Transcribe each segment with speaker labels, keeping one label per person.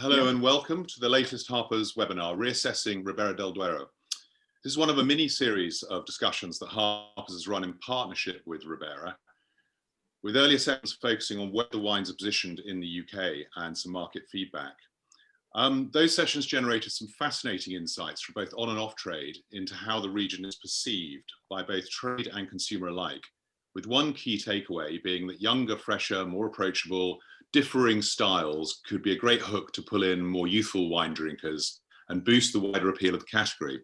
Speaker 1: Hello and welcome to the latest Harpers webinar, Reassessing Ribera del Duero. This is one of a mini-series of discussions that Harpers has run in partnership with Ribera, with earlier sessions focusing on where the wines are positioned in the UK and some market feedback. Those sessions generated some fascinating insights from both on and off trade into how the region is perceived by both trade and consumer alike, with one key takeaway being that younger, fresher, more approachable, differing styles could be a great hook to pull in more youthful wine drinkers and boost the wider appeal of the category.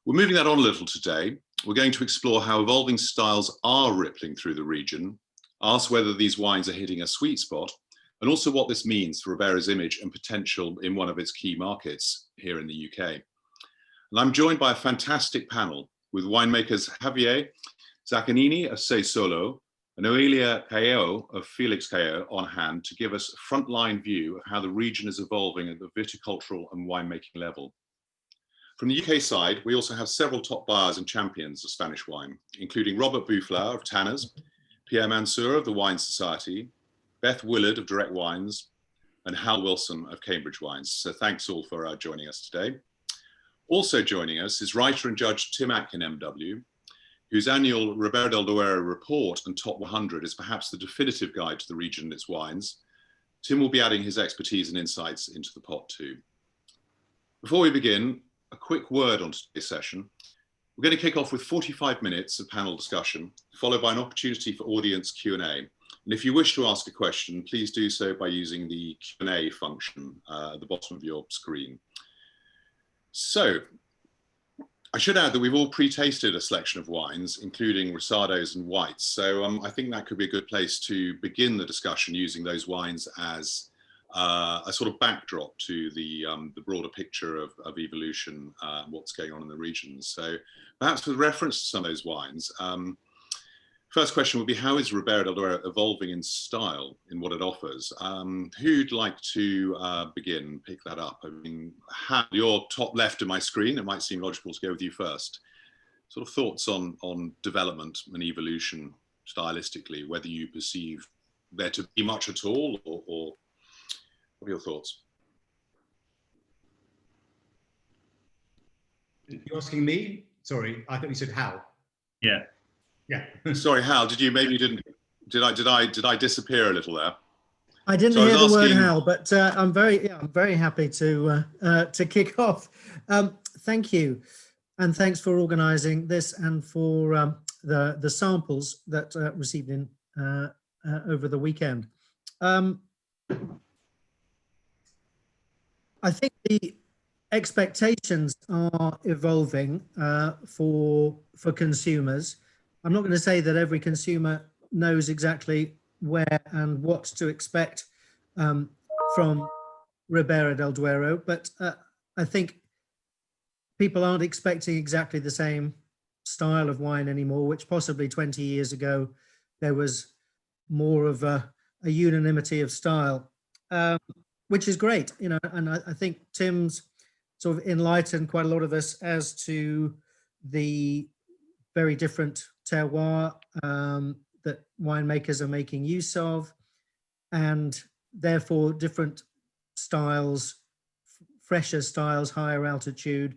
Speaker 1: We're moving that on a little today. We're going to explore how evolving styles are rippling through the region, ask whether these wines are hitting a sweet spot, and also what this means for Ribera's image and potential in one of its key markets here in the UK. And I'm joined by a fantastic panel with winemakers Javier, Zaccagnini of Say Solo, and Noelia Callejo of Félix on hand to give us a frontline view of how the region is evolving at the viticultural and winemaking level. From the UK side, we also have several top buyers and champions of Spanish wine, including Robert Boufflard of Tanners, Pierre Mansour of the Wine Society, Beth Willard of Direct Wines, and Hal Wilson of Cambridge Wines. So thanks all for joining us today. Also joining us is writer and judge Tim Atkin MW, whose annual Ribera del Duero report and top 100 is perhaps the definitive guide to the region and its wines. Tim will be adding his expertise and insights into the pot too. Before we begin, a quick word on today's session. We're going to kick off with 45 minutes of panel discussion, followed by an opportunity for audience Q&A. And if you wish to ask a question, please do so by using the Q&A function at the bottom of your screen. So, I should add that we've all pre-tasted a selection of wines, including Rosados and whites. So I think that could be a good place to begin the discussion using those wines as a sort of backdrop to the broader picture of evolution, what's going on in the region. So perhaps with reference to some of those wines, first question would be, how is Ribera del Duero evolving in style in what it offers? Who'd like to begin, pick that up? I mean, you're top left of my screen. It might seem logical to go with you first. Sort of thoughts on development and evolution stylistically, whether you perceive there to be much at all, or what are your thoughts?
Speaker 2: You're asking me? Sorry, I thought you said how.
Speaker 3: Yeah.
Speaker 2: Yeah.
Speaker 1: Sorry, Hal, maybe you didn't, did I disappear a little there?
Speaker 4: I didn't hear the word Hal, but I'm very happy to kick off. Thank you. And thanks for organising this and for the samples that received in over the weekend. I think the expectations are evolving for consumers. I'm not going to say that every consumer knows exactly where and what to expect from Ribera del Duero, but I think people aren't expecting exactly the same style of wine anymore, which possibly 20 years ago there was more of a unanimity of style, which is great, you know. And I think Tim's sort of enlightened quite a lot of us as to the very different terroir that winemakers are making use of, and therefore different styles, fresher styles, higher altitude,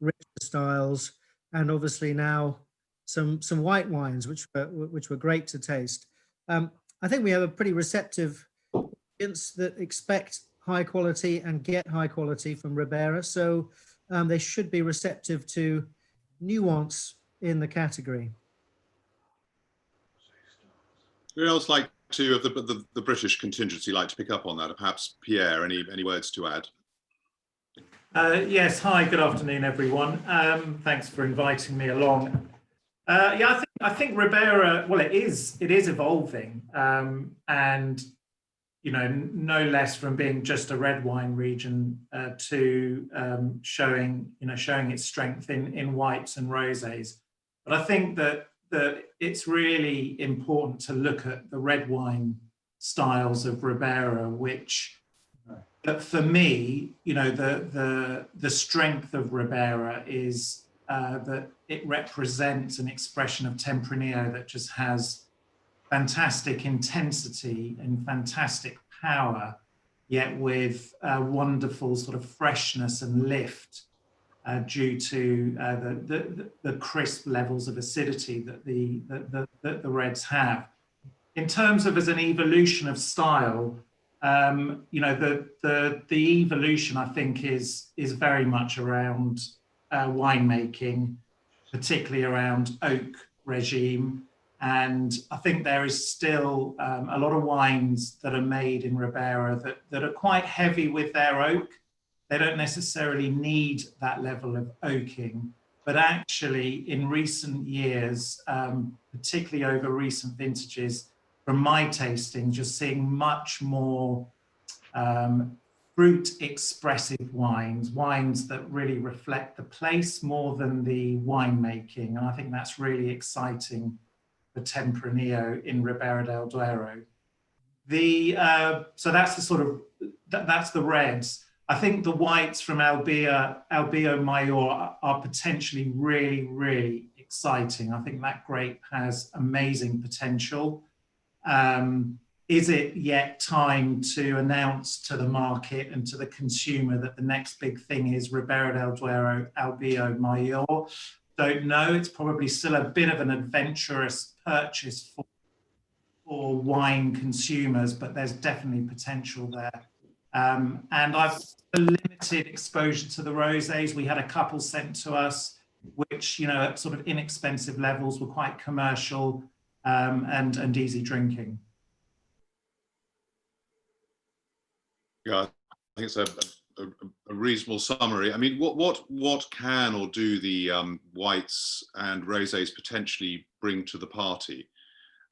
Speaker 4: richer styles, and obviously now some white wines, which were great to taste. I think we have a pretty receptive audience that expect high quality and get high quality from Ribera, so they should be receptive to nuance in the category.
Speaker 1: Who else like to, of the British contingency, like to pick up on that? Or perhaps Pierre, any words to add?
Speaker 3: Yes, hi, good afternoon, everyone. Thanks for inviting me along. Yeah, I think Ribera, well, it is evolving, and you know, no less from being just a red wine region to showing its strength in whites and rosés. But I think that it's really important to look at the red wine styles of Ribera, which, for me, you know, the strength of Ribera is that it represents an expression of Tempranillo that just has fantastic intensity and fantastic power, yet with wonderful sort of freshness and lift due to the crisp levels of acidity that the reds have. In terms of as an evolution of style, you know, the evolution I think is very much around winemaking, particularly around oak regime. And I think there is still a lot of wines that are made in Ribera that are quite heavy with their oak. They don't necessarily need that level of oaking, but actually in recent years, particularly over recent vintages, from my tasting, just seeing much more fruit expressive wines that really reflect the place more than the winemaking. And I think that's really exciting for Tempranillo in Ribera del Duero. So that's the sort of, that's the reds. I think the whites from Albio Mayor are potentially really, really exciting. I think that grape has amazing potential. Is it yet time to announce to the market and to the consumer that the next big thing is Ribera del Duero Albio Mayor? Don't know. It's probably still a bit of an adventurous purchase for wine consumers, but there's definitely potential there. And I've a limited exposure to the rosés. We had a couple sent to us, which, you know, at sort of inexpensive levels were quite commercial and easy drinking.
Speaker 1: Yeah, I think it's a reasonable summary. I mean, what can or do the whites and rosés potentially bring to the party?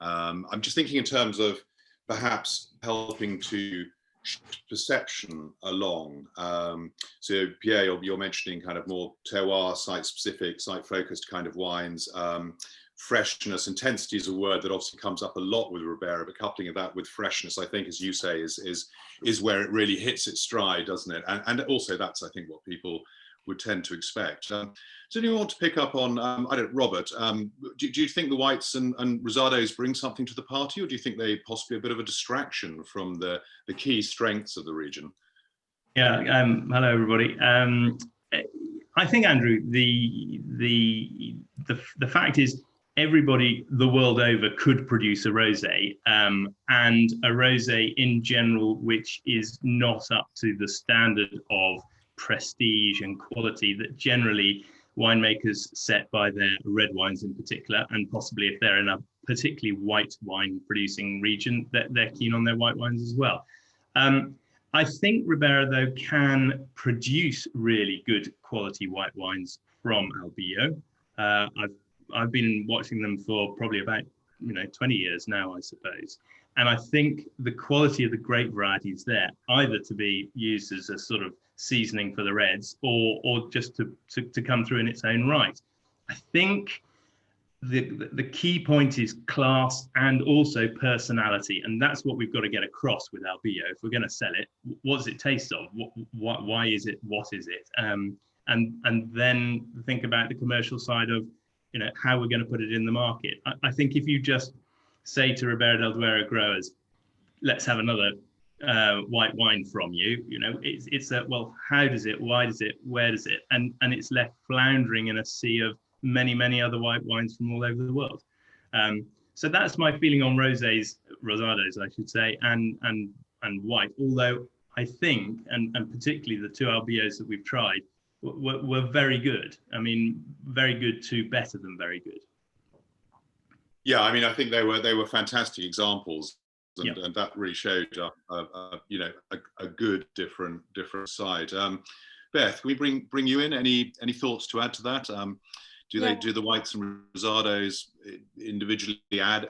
Speaker 1: I'm just thinking in terms of perhaps helping to shift perception along. So Pierre, you're mentioning kind of more terroir, site-specific, site-focused kind of wines. Freshness, intensity is a word that obviously comes up a lot with Ribera, but coupling of that with freshness, I think, as you say, is where it really hits its stride, doesn't it? And also that's, I think, what people would tend to expect. So do you want to pick up on, Robert, do you think the whites and rosados bring something to the party, or do you think they possibly a bit of a distraction from the key strengths of the region?
Speaker 5: Yeah, hello everybody. I think, Andrew, the fact is everybody the world over could produce a rosé, and a rosé in general which is not up to the standard of prestige and quality that generally winemakers set by their red wines in particular, and possibly if they're in a particularly white wine producing region, they're keen on their white wines as well. I think Ribera, though, can produce really good quality white wines from Albio. I've been watching them for probably about 20 years now, I suppose. And I think the quality of the grape variety is there, either to be used as a sort of seasoning for the reds or just to come through in its own right. I think the key point is class and also personality, and that's what we've got to get across with Albio. If we're going to sell it, what does it taste of? Why is it? What is it? And then think about the commercial side of how we're going to put it in the market. I think if you just say to Ribera del Duero growers, let's have another white wine from you, it's a, well, how does it, why does it, where does it, and it's left floundering in a sea of many other white wines from all over the world. So that's my feeling on rosados, I should say, and white. Although I think, and particularly the two Albios that we've tried, were very good. I mean, very good to better than very good.
Speaker 1: Yeah, I mean, I think they were fantastic examples, and that really showed a good different side. Beth, can we bring you in? Any thoughts to add to that? Do the whites and rosados individually add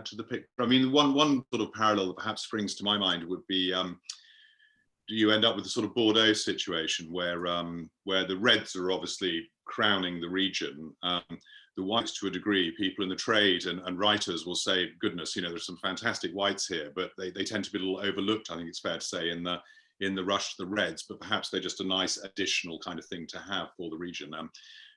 Speaker 1: to the picture? I mean, one sort of parallel that perhaps springs to my mind would be, do you end up with a sort of Bordeaux situation where the reds are obviously crowning the region? The whites, to a degree, people in the trade and writers will say, goodness, there's some fantastic whites here, but they tend to be a little overlooked, I think it's fair to say, in the rush to the reds, but perhaps they're just a nice additional kind of thing to have for the region.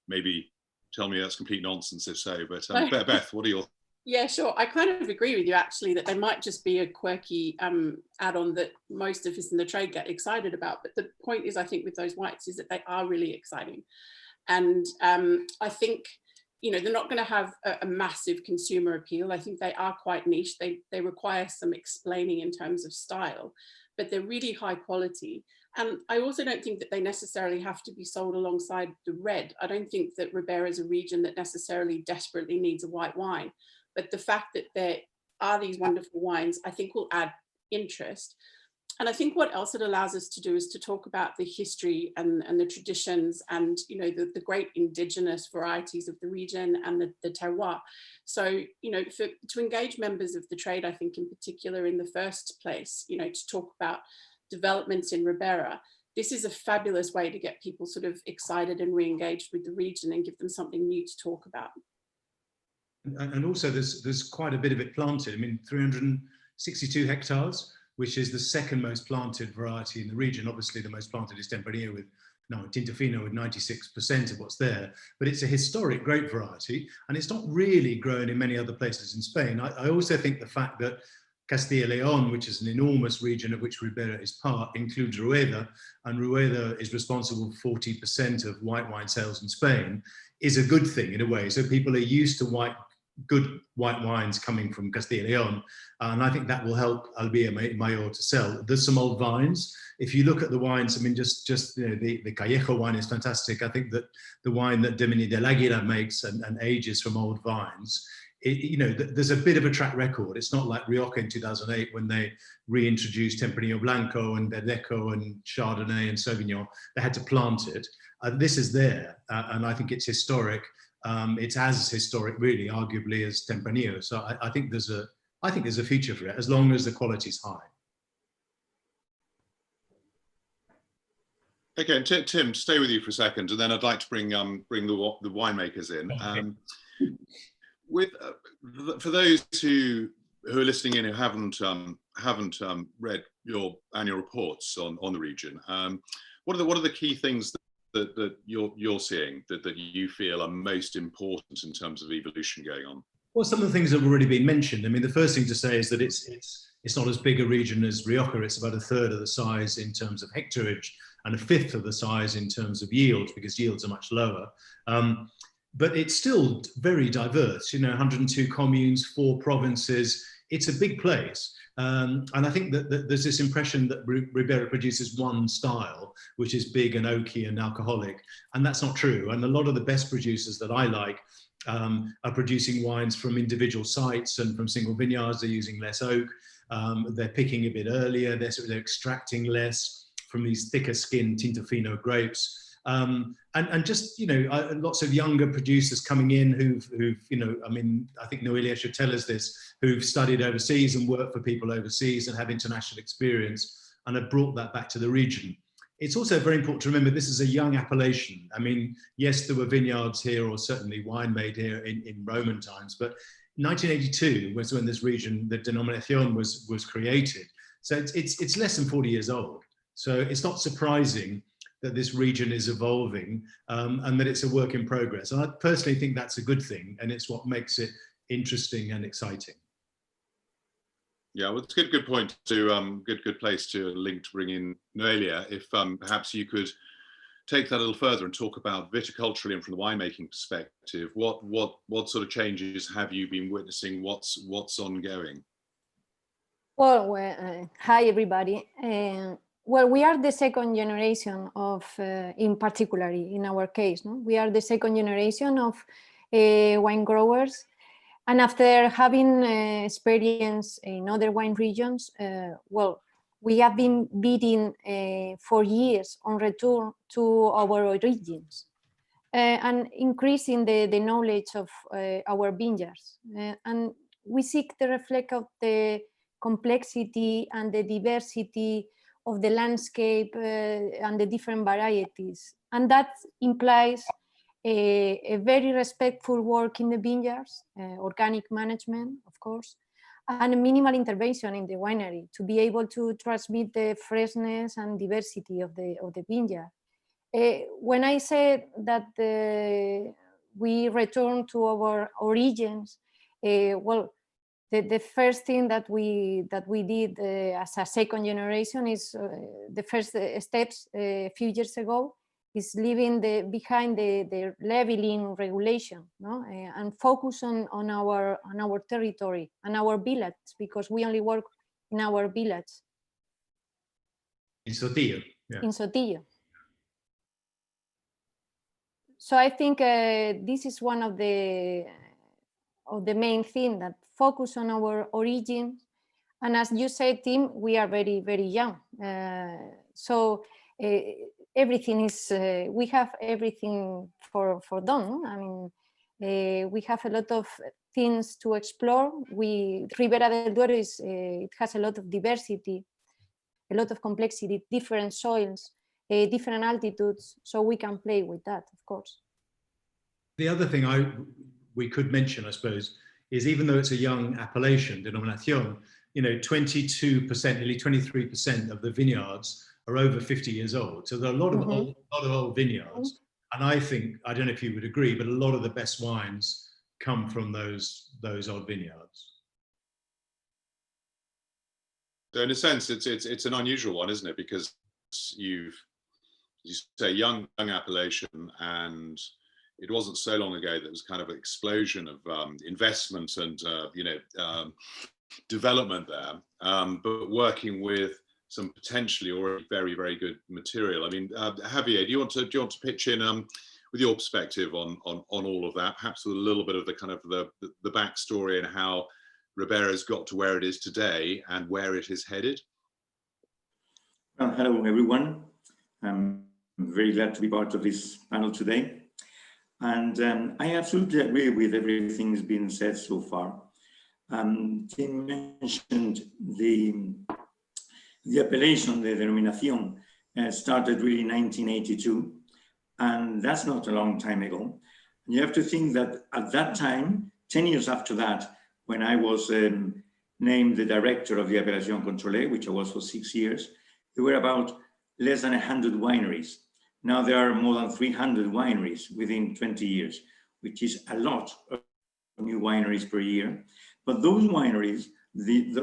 Speaker 1: Maybe tell me that's complete nonsense if so, but Beth, what are your
Speaker 6: Yeah, sure. I kind of agree with you actually that they might just be a quirky add-on that most of us in the trade get excited about. But the point is, I think with those whites is that they are really exciting. And I think, you know, they're not going to have a massive consumer appeal. I think they are quite niche. They require some explaining in terms of style, but they're really high quality. And I also don't think that they necessarily have to be sold alongside the red. I don't think that Ribera is a region that necessarily desperately needs a white wine. But the fact that there are these wonderful wines, I think will add interest. And I think what else it allows us to do is to talk about the history and the traditions and, you know, the great indigenous varieties of the region and the terroir. So, you know, to engage members of the trade, I think in particular in the first place, you know, to talk about developments in Ribera, this is a fabulous way to get people sort of excited and re-engaged with the region and give them something new to talk about.
Speaker 2: And also there's quite a bit of it planted. I mean, 362 hectares, which is the second most planted variety in the region. Obviously the most planted is Tempranillo with, no, Tinto Fino with 96% of what's there, but it's a historic grape variety and it's not really grown in many other places in Spain. I also think the fact that Castilla y León, which is an enormous region of which Ribera is part, includes Rueda, and Rueda is responsible for 40% of white wine sales in Spain, is a good thing in a way. So people are used to good white wines coming from Castilla y León, and I think that will help Albilla Mayor to sell. There's some old vines. If you look at the wines, I mean, just you know, the Callejo wine is fantastic. I think that the wine that Domini del Águila makes and ages from old vines, you know, there's a bit of a track record. It's not like Rioja in 2008 when they reintroduced Tempranillo Blanco and Verdejo and Chardonnay and Sauvignon. They had to plant it. This is there, and I think it's historic. It's as historic, really, arguably, as Tempranillo. So I think there's a future for it as long as the quality's high.
Speaker 1: Okay, Tim, stay with you for a second, and then I'd like to bring the winemakers in. Okay. For those who are listening in who haven't read your annual reports on the region, what are the key things that you're seeing that you feel are most important in terms of evolution going on?
Speaker 2: Well, some of the things have already been mentioned. I mean, the first thing to say is that it's not as big a region as Rioja. It's about a third of the size in terms of hectareage and a fifth of the size in terms of yield, because yields are much lower. But it's still very diverse, you know, 102 communes, 4 provinces. It's a big place. And I think that there's this impression that Ribera produces one style, which is big and oaky and alcoholic. And that's not true. And a lot of the best producers that I like are producing wines from individual sites and from single vineyards. They're using less oak. They're picking a bit earlier. They're extracting less from these thicker skinned Tinto Fino grapes. And just, you know, lots of younger producers coming in who've, you know, I mean, I think Noelia should tell us this, who've studied overseas and worked for people overseas and have international experience and have brought that back to the region. It's also very important to remember this is a young appellation. I mean, yes, there were vineyards here or certainly wine made here in Roman times, but 1982 was when this region, the denominación was created. So it's less than 40 years old. So it's not surprising that this region is evolving and that it's a work in progress. And I personally think that's a good thing, and it's what makes it interesting and exciting.
Speaker 1: Yeah, well, it's a good point to good place to link to bring in Noelia. If perhaps you could take that a little further and talk about viticulturally and from the winemaking perspective, what sort of changes have you been witnessing? What's ongoing?
Speaker 7: Well, hi everybody. Well, we are the second generation of, in particular, in our case, no? We are the second generation of wine growers. And after having experience in other wine regions, well, we have been bidding for years on return to our origins and increasing the knowledge of our vineyards. And we seek to reflect of the complexity and the diversity of the landscape and the different varieties. And that implies a very respectful work in the vineyards, organic management, of course, and a minimal intervention in the winery to be able to transmit the freshness and diversity of the vineyard. When I say that we return to our origins, Well, the first thing that we did as a second generation is the first steps a few years ago is leaving behind the leveling regulation, no? And focus on our territory and our village, because we only work in our village.
Speaker 2: In Sotillo. Yeah.
Speaker 7: In Sotillo. So I think this is one of the main things, that focus on our origin. And as you said, Tim, we are very, very young. So everything is, we have everything for done. I mean, we have a lot of things to explore. Ribera del Duero it has a lot of diversity, a lot of complexity, different soils, different altitudes, so we can play with that, of course.
Speaker 2: The other thing we could mention, I suppose, is even though it's a young appellation, denominación, 22%, nearly 23% of the vineyards are over 50 years old. So there are a lot of old vineyards. And I think, I don't know if you would agree, but a lot of the best wines come from those old vineyards.
Speaker 1: So in a sense, it's an unusual one, isn't it? Because you say young appellation, and it wasn't so long ago that there was kind of an explosion of investment and development there, but working with some potentially already very, very good material. I mean, Javier, do you want to pitch in with your perspective on all of that, perhaps with a little bit of the kind of the backstory and how Ribera's got to where it is today and where it is headed?
Speaker 8: Well, hello everyone. I'm very glad to be part of this panel today. And I absolutely agree with everything that's been said so far. Tim mentioned the appellation, the denominación, started really in 1982, and that's not a long time ago. And you have to think that at that time, 10 years after that, when I was named the director of the Appellation Contrôlée, which I was for 6 years, there were about less than 100 wineries. Now there are more than 300 wineries within 20 years, which is a lot of new wineries per year. But those wineries,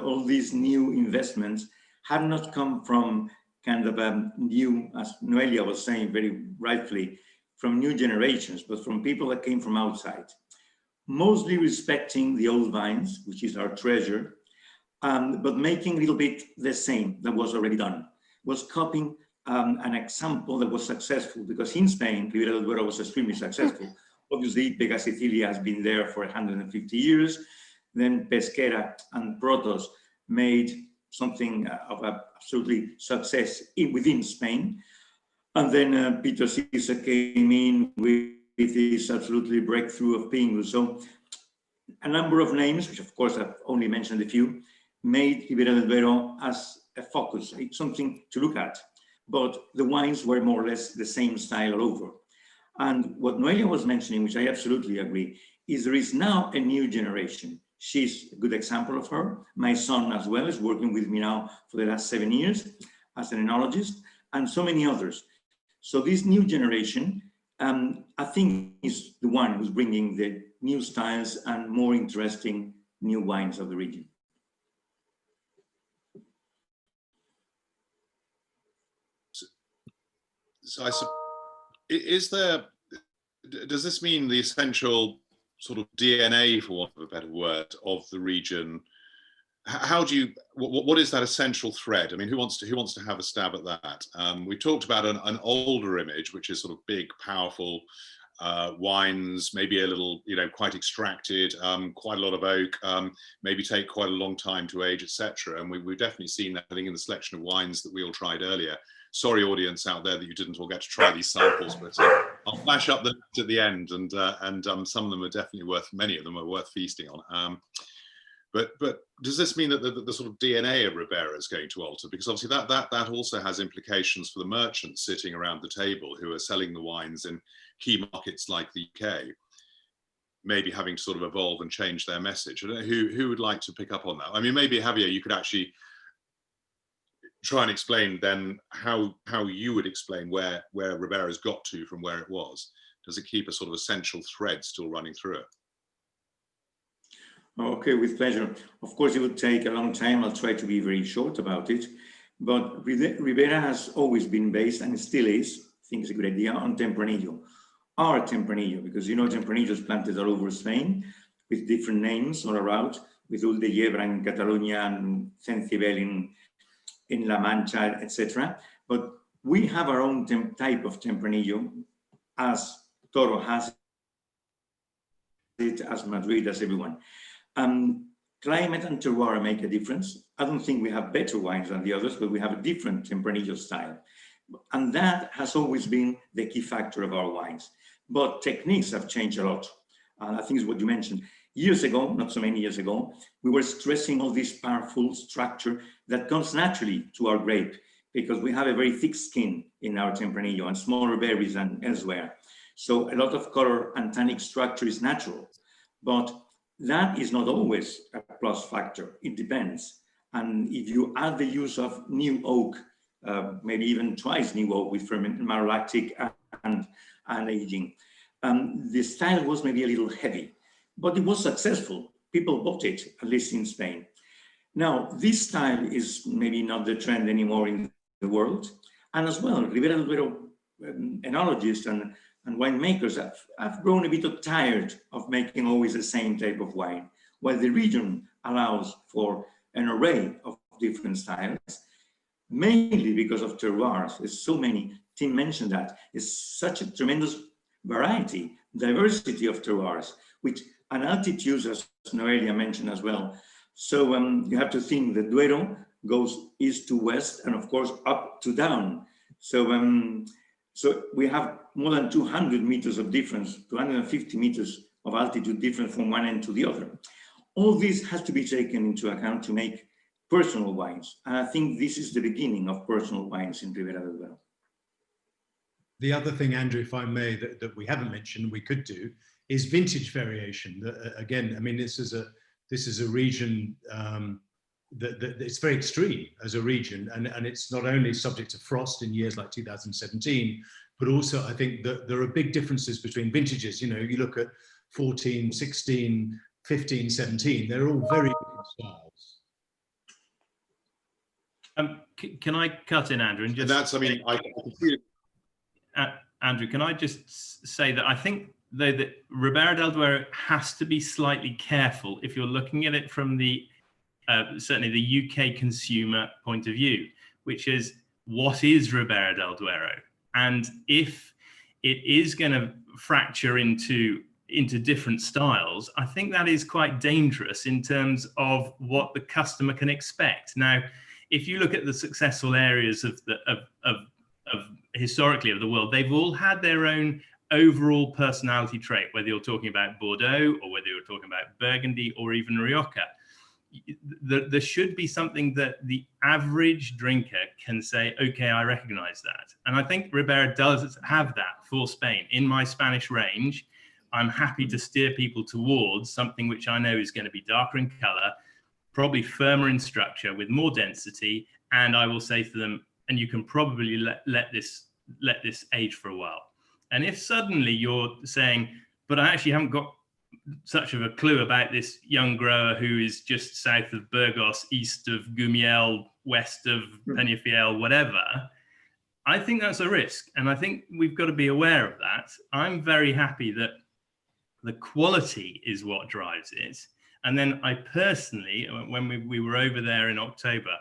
Speaker 8: all these new investments have not come from kind of a new, as Noelia was saying very rightfully, from new generations, but from people that came from outside. Mostly respecting the old vines, which is our treasure, but making a little bit the same that was already done. Was copying an example that was successful, because in Spain, Ribera del Duero was extremely successful. Obviously, Vega Sicilia has been there for 150 years. Then Pesquera and Protos made something of absolutely success within Spain. And then Peter Cisa came in with this absolutely breakthrough of Pingus. So a number of names, which of course I've only mentioned a few, made Ribera del Duero as a focus. It's something to look at. But the wines were more or less the same style all over. And what Noelia was mentioning, which I absolutely agree, is there is now a new generation. She's a good example of her. My son as well is working with me now for the last 7 years as an enologist, and so many others. So this new generation, I think, is the one who's bringing the new styles and more interesting new wines of the region.
Speaker 1: So does this mean the essential sort of DNA, for want of a better word, of the region? How do you, what is that essential thread? I mean, who wants to have a stab at that? We talked about an older image, which is sort of big, powerful wines, maybe a little, quite extracted, quite a lot of oak, maybe take quite a long time to age, etc. And we've definitely seen that, I think, in the selection of wines that we all tried earlier. Sorry, audience out there, that you didn't all get to try these samples, but I'll flash up the list at the end, and some of them are definitely many of them are worth feasting on. But does this mean that the sort of DNA of Ribera is going to alter? Because obviously that also has implications for the merchants sitting around the table who are selling the wines in key markets like the UK, maybe having to sort of evolve and change their message. I don't know who would like to pick up on that. I mean, maybe Javier, you could actually try and explain then how you would explain where Ribera's got to from where it was. Does it keep a sort of essential thread still running through it?
Speaker 8: Okay, with pleasure. Of course, it would take a long time. I'll try to be very short about it. But Ribera has always been based, and it still is, I think it's a good idea, on Tempranillo. Our Tempranillo, because you know Tempranillo is planted all over Spain with different names all around, with Ulldeyebra in Catalonia and Cencibel in La Mancha, etc. But we have our own type of Tempranillo, as Toro has it, as Madrid, as everyone. Climate and terroir make a difference. I don't think we have better wines than the others, but we have a different Tempranillo style. And that has always been the key factor of our wines. But techniques have changed a lot. I think it's what you mentioned. Years ago, not so many years ago, we were stressing all this powerful structure that comes naturally to our grape, because we have a very thick skin in our Tempranillo and smaller berries than elsewhere. So a lot of color and tannic structure is natural, but that is not always a plus factor. It depends. And if you add the use of new oak, maybe even twice new oak with malolactic and aging, the style was maybe a little heavy, but it was successful. People bought it, at least in Spain. Now, this style is maybe not the trend anymore in the world. And as well, Ribera del Duero enologists and winemakers have grown a bit tired of making always the same type of wine, while the region allows for an array of different styles, mainly because of terroirs. There's so many, Tim mentioned that, it's such a tremendous variety, diversity of terroirs, and altitudes, as Noelia mentioned as well. So you have to think the Duero goes east to west and of course up to down. So we have more than 200 meters of difference, 250 meters of altitude difference from one end to the other. All this has to be taken into account to make personal wines. And I think this is the beginning of personal wines in Ribera del Duero.
Speaker 2: The other thing, Andrew, if I may, that we haven't mentioned, we could do, is vintage variation. Again, I mean, this is a region that it's very extreme as a region, and it's not only subject to frost in years like 2017, but also I think that there are big differences between vintages. You know, you look at 14, 16, 15, 17, they're all very different styles.
Speaker 5: Can I cut in, Andrew? And just
Speaker 1: that's, I mean, I can see it.
Speaker 5: Andrew, can I just say that I think, though, that Ribera del Duero has to be slightly careful if you're looking at it from the certainly the UK consumer point of view, which is, what is Ribera del Duero? And if it is going to fracture into different styles, I think that is quite dangerous in terms of what the customer can expect. Now, if you look at the successful areas of historically of the world, they've all had their own overall personality trait, whether you're talking about Bordeaux or whether you're talking about Burgundy or even Rioja. There should be something that the average drinker can say, okay, I recognize that. And I think Ribera does have that for Spain. In my Spanish range, I'm happy to steer people towards something which I know is going to be darker in color, probably firmer in structure with more density. And I will say to them, and you can probably let this age for a while. And if suddenly you're saying, but I actually haven't got such of a clue about this young grower who is just south of Burgos, east of Gumiel, west of Peñafiel, whatever, I think that's a risk. And I think we've got to be aware of that. I'm very happy that the quality is what drives it. And then I personally, when we were over there in October,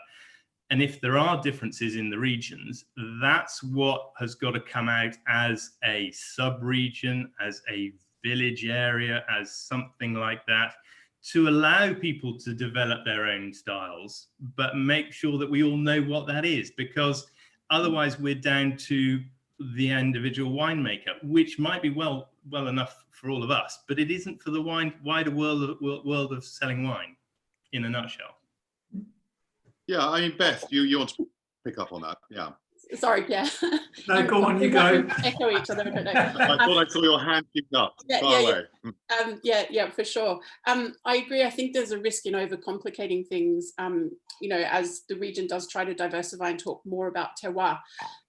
Speaker 5: and if there are differences in the regions, that's what has got to come out as a sub-region, as a village area, as something like that, to allow people to develop their own styles, but make sure that we all know what that is, because otherwise we're down to the individual winemaker, which might be well enough for all of us, but it isn't for the wider world of selling wine, in a nutshell.
Speaker 1: Yeah, I mean, Beth, you want to pick up on that? Yeah.
Speaker 6: Sorry, Pierre.
Speaker 3: No, go on, you go.
Speaker 6: Echo each other. I don't know.
Speaker 1: I thought I saw your hand keep up.
Speaker 6: Yeah, for sure. I agree. I think there's a risk in overcomplicating things. You know, as the region does try to diversify and talk more about terroir.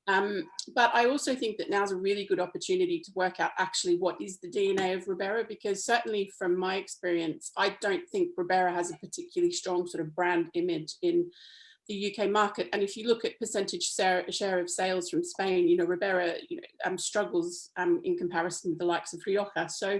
Speaker 6: But I also think that now's a really good opportunity to work out actually what is the DNA of Ribera, because certainly from my experience, I don't think Ribera has a particularly strong sort of brand image in the UK market. And if you look at percentage share of sales from Spain, you know, Ribera, you know, struggles in comparison with the likes of Rioja. So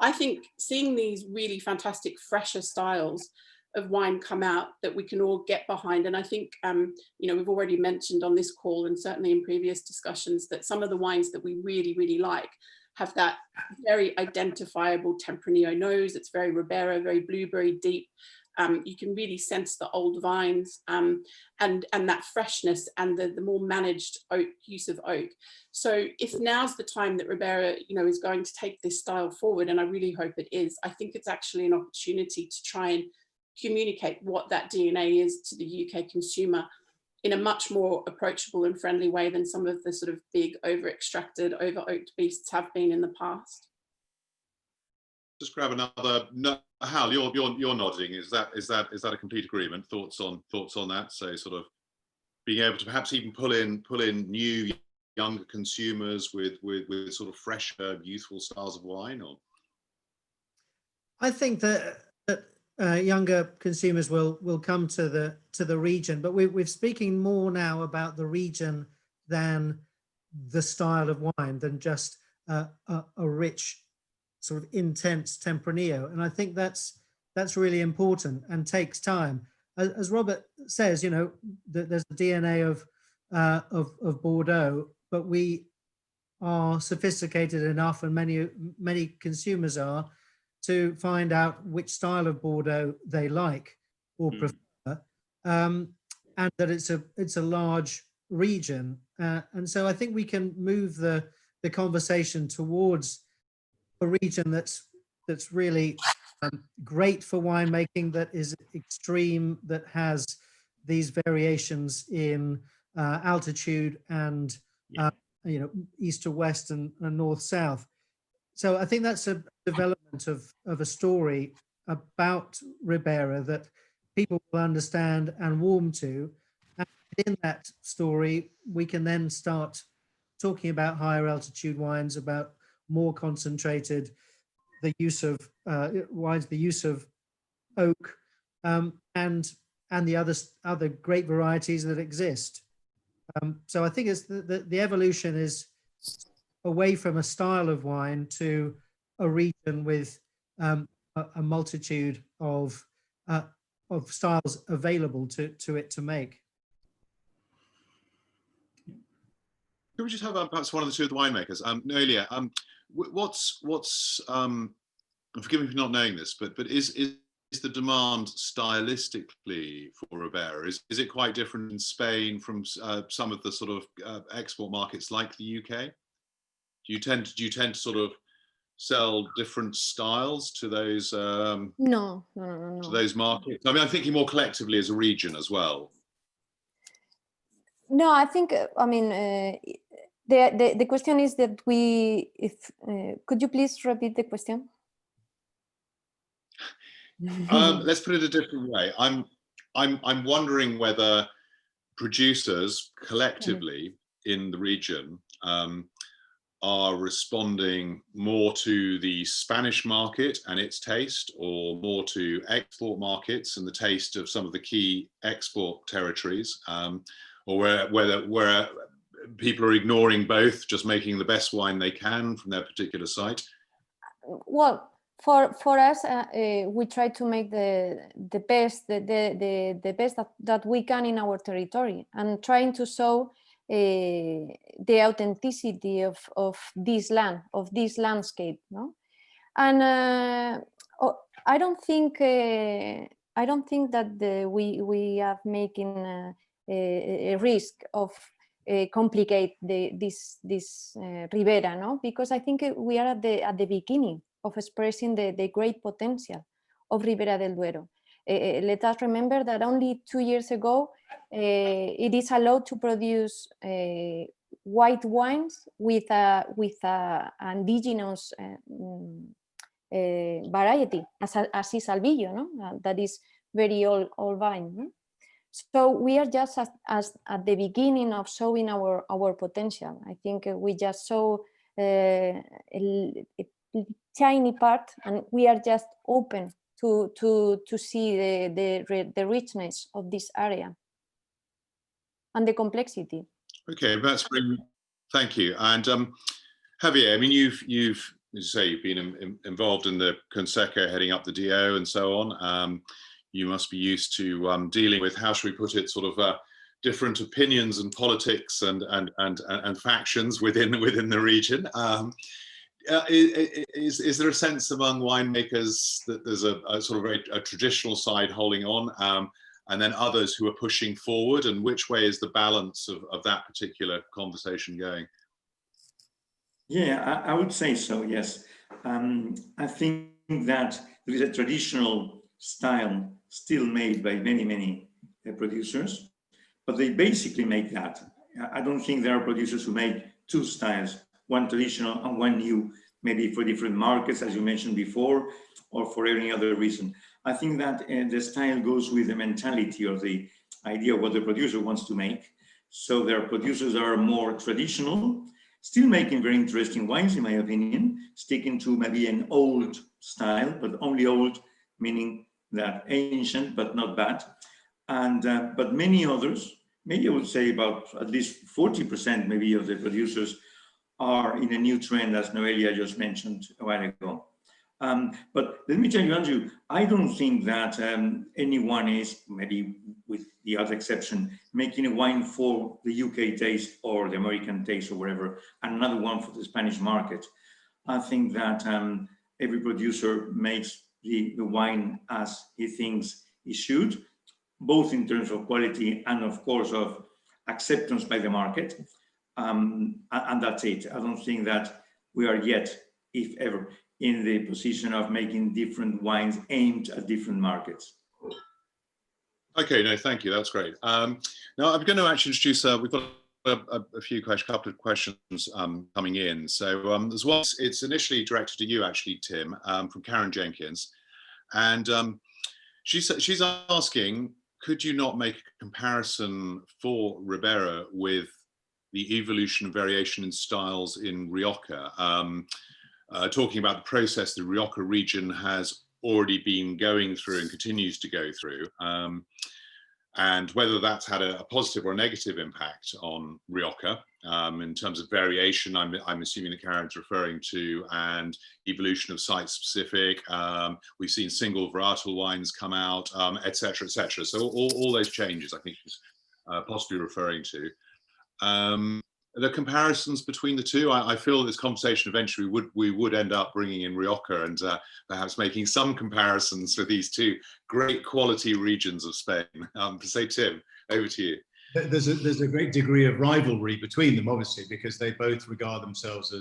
Speaker 6: I think seeing these really fantastic fresher styles of wine come out that we can all get behind. And I think, you know, we've already mentioned on this call and certainly in previous discussions that some of the wines that we really, really like have that very identifiable Tempranillo nose. It's very Ribera, very blueberry deep. You can really sense the old vines and that freshness and the more managed use of oak. So if now's the time that Ribera, you know, is going to take this style forward, and I really hope it is, I think it's actually an opportunity to try and communicate what that DNA is to the UK consumer in a much more approachable and friendly way than some of the sort of big over-extracted, over-oaked beasts have been in the past.
Speaker 1: Just grab another. No, Hal, you're nodding. Is that a complete agreement? Thoughts on that? So sort of being able to perhaps even pull in new, younger consumers with sort of fresher, youthful styles of wine, or?
Speaker 4: I think that younger consumers will come to the region, but we're speaking more now about the region than the style of wine, than just a rich sort of intense Tempranillo. And I think that's really important and takes time. As Robert says, you know, there's the DNA of Bordeaux, but we are sophisticated enough, and many consumers are, to find out which style of Bordeaux they like or prefer, and that it's a large region, and so I think we can move the conversation towards a region that's really great for winemaking, that is extreme, that has these variations in altitude and you know, east to west and north south. So I think that's a development of a story about Ribera that people will understand and warm to. And in that story, we can then start talking about higher altitude wines, about more concentrated, the use of wines, the use of oak, and the other great varieties that exist. So I think it's the evolution is away from a style of wine to a region with a multitude of styles available to it to make.
Speaker 1: Could we just have perhaps one of the two of the winemakers, Noelia? What's forgive me for not knowing this, but is the demand stylistically for Ribera? Is it quite different in Spain from some of the sort of export markets like the UK? Do you tend to sort of sell different styles to those
Speaker 7: No.
Speaker 1: to those markets? I mean, I'm thinking more collectively as a region as well.
Speaker 7: No, I think, I mean, the question is that could you please repeat the question?
Speaker 1: Let's put it a different way. I'm wondering whether producers collectively in the region are responding more to the Spanish market and its taste, or more to export markets and the taste of some of the key export territories, or where people are ignoring both, just making the best wine they can from their particular site.
Speaker 7: Well, for us, we try to make the best that we can in our territory, and trying to show the authenticity of this land, of this landscape, no? And I don't think that we are making a risk of complicate this Ribera, no? Because I think we are at the beginning of expressing the great potential of Ribera del Duero. Let us remember that only 2 years ago, it is allowed to produce white wines with a indigenous variety, as is Albillo, no? That is very old vine. No? So we are just as at the beginning of showing our potential. I think we just saw a tiny part, and we are just open to see the richness of this area and the complexity.
Speaker 1: Okay, that's brilliant. Thank you. And Javier, I mean, you've as you say, you've been involved in the Consejo, heading up the DO and so on. You must be used to dealing with, how should we put it, sort of different opinions and politics and factions within the region. Is there a sense among winemakers that there's a sort of a traditional side holding on, and then others who are pushing forward, and which way is the balance of that particular conversation going?
Speaker 8: Yeah, I would say so, yes. I think that there is a traditional style still made by many producers, but they basically make that. I don't think there are producers who make two styles, one traditional and one new, maybe for different markets, as you mentioned before, or for any other reason. I think that the style goes with the mentality or the idea of what the producer wants to make. So there are producers that are more traditional, still making very interesting wines, in my opinion, sticking to maybe an old style, but only old, meaning that ancient, but not bad. And but many others, maybe I would say about at least 40% maybe of the producers are in a new trend, as Noelia just mentioned a while ago. But let me tell you, Andrew, I don't think that anyone is, maybe with the odd exception, making a wine for the UK taste or the American taste or whatever, and another one for the Spanish market. I think that every producer makes the wine as he thinks he should, both in terms of quality and of course of acceptance by the market. And that's it. I don't think that we are yet, if ever, in the position of making different wines aimed at different markets.
Speaker 1: Okay, no, thank you. That's great. Now I'm going to actually introduce, we've got a couple of questions coming in. So as well, it's initially directed to you actually, Tim, from Karen Jenkins. And she's asking, could you not make a comparison for Ribera with the evolution and variation in styles in Rioja? Talking about the process the Rioja region has already been going through and continues to go through, and whether that's had a positive or a negative impact on Rioja in terms of variation, I'm assuming that Karen's referring to, and evolution of site-specific. We've seen single varietal wines come out, et cetera, et cetera. So all those changes, I think she's possibly referring to. The comparisons between the two, I feel this conversation eventually we would end up bringing in Rioja and perhaps making some comparisons for these two great quality regions of Spain. So Tim, over to you.
Speaker 2: There's a great degree of rivalry between them, obviously, because they both regard themselves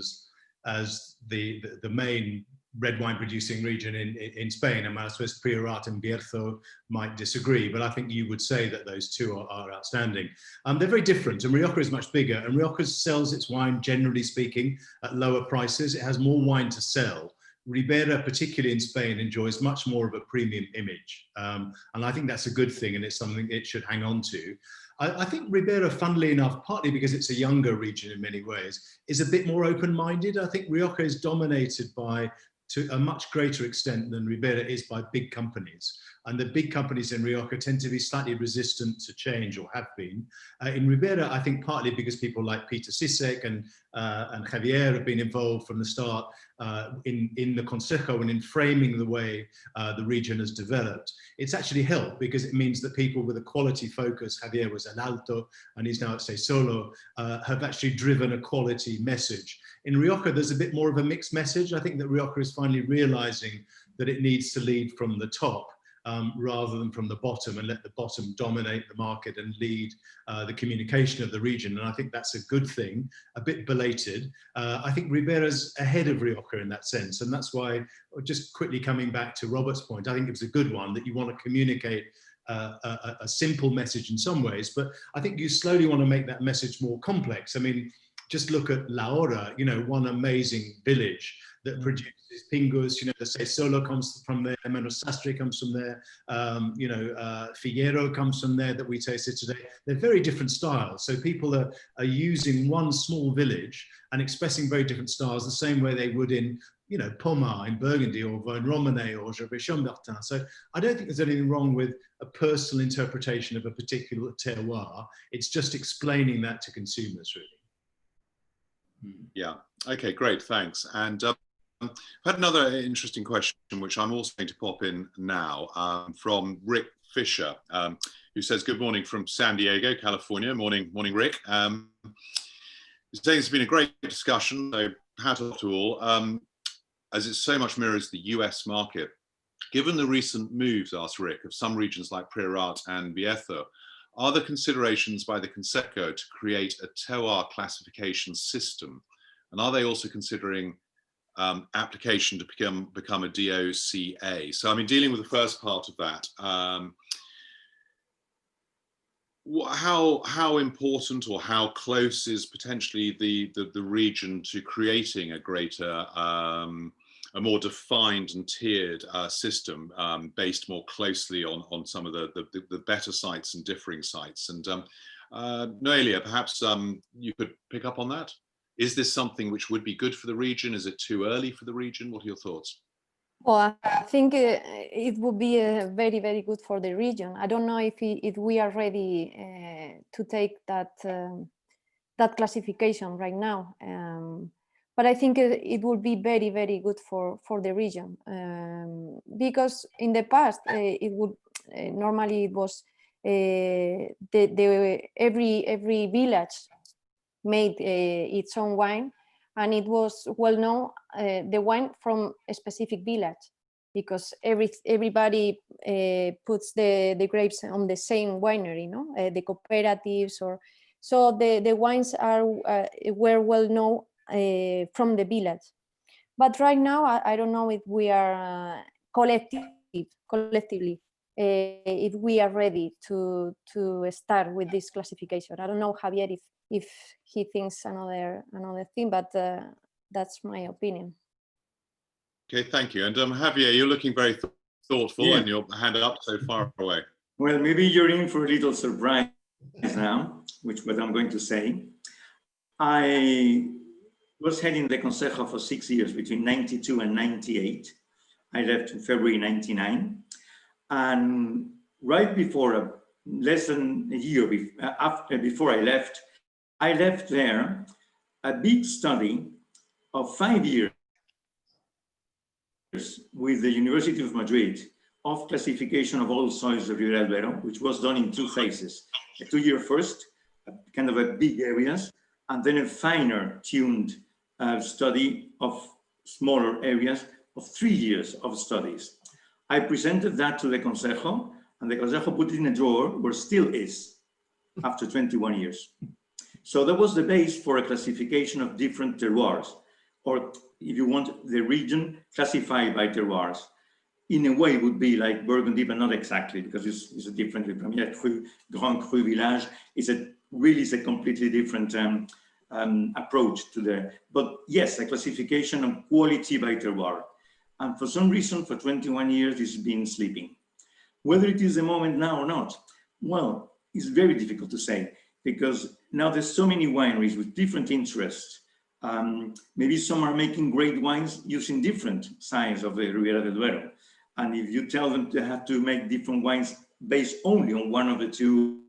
Speaker 2: as the main red wine producing region in Spain. And I suppose Priorat and Bierzo might disagree, but I think you would say that those two are outstanding. They're very different, and Rioja is much bigger, and Rioja sells its wine, generally speaking, at lower prices. It has more wine to sell. Ribera, particularly in Spain, enjoys much more of a premium image. And I think that's a good thing, and it's something it should hang on to. I think Ribera, funnily enough, partly because it's a younger region in many ways, is a bit more open-minded. I think Rioja is dominated to a much greater extent than Ribera is by big companies. And the big companies in Rioja tend to be slightly resistant to change, or have been. In Ribera, I think partly because people like Peter Sisek and Javier have been involved from the start in the Consejo and in framing the way the region has developed. It's actually helped because it means that people with a quality focus, Javier was at Alto and he's now at Solo, have actually driven a quality message. In Rioja, there's a bit more of a mixed message. I think that Rioja is finally realizing that it needs to lead from the top rather than from the bottom, and let the bottom dominate the market and lead the communication of the region. And I think that's a good thing, a bit belated. I think Ribera's ahead of Rioja in that sense. And that's why, just quickly coming back to Robert's point, I think it was a good one that you want to communicate a simple message in some ways, but I think you slowly want to make that message more complex. I mean, just look at La Hora, you know, one amazing village that produces pingus, you know, the Solo comes from there, Menos Sastre comes from there, you know, Figuero comes from there that we tasted today. They're very different styles. So people are using one small village and expressing very different styles the same way they would in, you know, Pommard in Burgundy or Vosne-Romanée or Gervais-Chambertin. So I don't think there's anything wrong with a personal interpretation of a particular terroir. It's just explaining that to consumers, really.
Speaker 1: Yeah. Okay, great. Thanks. And I've had another interesting question, which I'm also going to pop in now, from Rick Fisher, who says, good morning from San Diego, California. Morning, Rick. He's saying it's been a great discussion, so hat off to all. As it so much mirrors the US market, given the recent moves, asked Rick, of some regions like Priorat and Viejo, are there considerations by the Consejo to create a terroir classification system? And are they also considering application to become a DOCA? So, I mean, dealing with the first part of that, how important or how close is potentially the region to creating a greater, a more defined and tiered system based more closely on some of the better sites and differing sites? And Noelia, perhaps you could pick up on that. Is this something which would be good for the region? Is it too early for the region? What are your thoughts?
Speaker 7: Well, I think it would be very, very good for the region. I don't know if we are ready to take that that classification right now, but I think it would be very, very good for the region, because in the past it would normally it was every village made its own wine, and it was well known the wine from a specific village, because everybody puts the grapes on the same winery, no, the cooperatives, or so the wines were well known from the village. But right now I don't know if we are collectively if we are ready to start with this classification. I don't know, Javier, if he thinks another thing, but that's my opinion.
Speaker 1: Okay, thank you. And Javier, you're looking very thoughtful, and your hand up so far away.
Speaker 8: Well, maybe you're in for a little surprise now, which what I'm going to say. I was heading the Consejo for 6 years, between 92 and 98. I left in February 99. And right before, less than a year before I left there a big study of 5 years with the University of Madrid of classification of all soils of Ribera del Duero, which was done in 2 phases. A 2-year first, kind of a big areas, and then a finer tuned study of smaller areas of 3 years of studies. I presented that to the Consejo, and the Consejo put it in a drawer where still is after 21 years. So that was the base for a classification of different terroirs, or if you want, the region classified by terroirs. In a way, would be like Burgundy, but not exactly, because it's a different Premier Cru, Grand Cru Village. It's a completely different approach to the. But yes, a classification of quality by terroir. And for some reason, for 21 years, it's been sleeping. Whether it is the moment now or not, well, it's very difficult to say, because now there's so many wineries with different interests. Maybe some are making great wines using different sides of the Ribera del Duero. And if you tell them to have to make different wines based only on one of the 2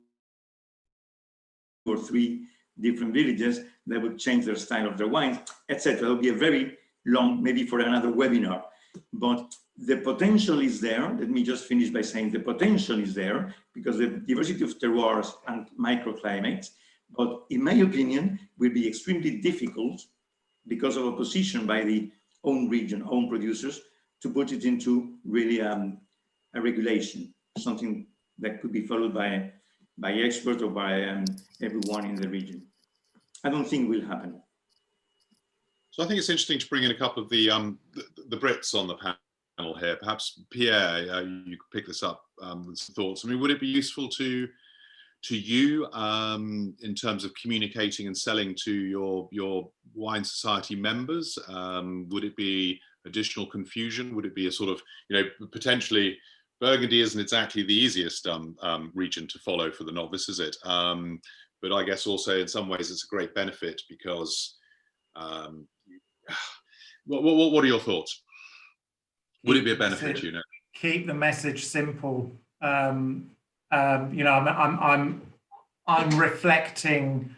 Speaker 8: or 3 different villages, they would change their style of their wines, etc. It'll be a very long, maybe for another webinar. But the potential is there. Let me just finish by saying the potential is there because the diversity of terroirs and microclimates, but in my opinion, will be extremely difficult because of opposition by the own region, own producers, to put it into really a regulation, something that could be followed by experts or by everyone in the region. I don't think it will happen.
Speaker 1: So I think it's interesting to bring in a couple of the Brits on the panel here. Perhaps Pierre, you could pick this up with some thoughts. I mean, would it be useful to to you in terms of communicating and selling to your wine society members? Would it be additional confusion? Would it be a sort of, potentially Burgundy isn't exactly the easiest region to follow for the novice, is it? But I guess also in some ways it's a great benefit because, what are your thoughts? Would it be a benefit,
Speaker 3: Keep the message simple. I'm reflecting,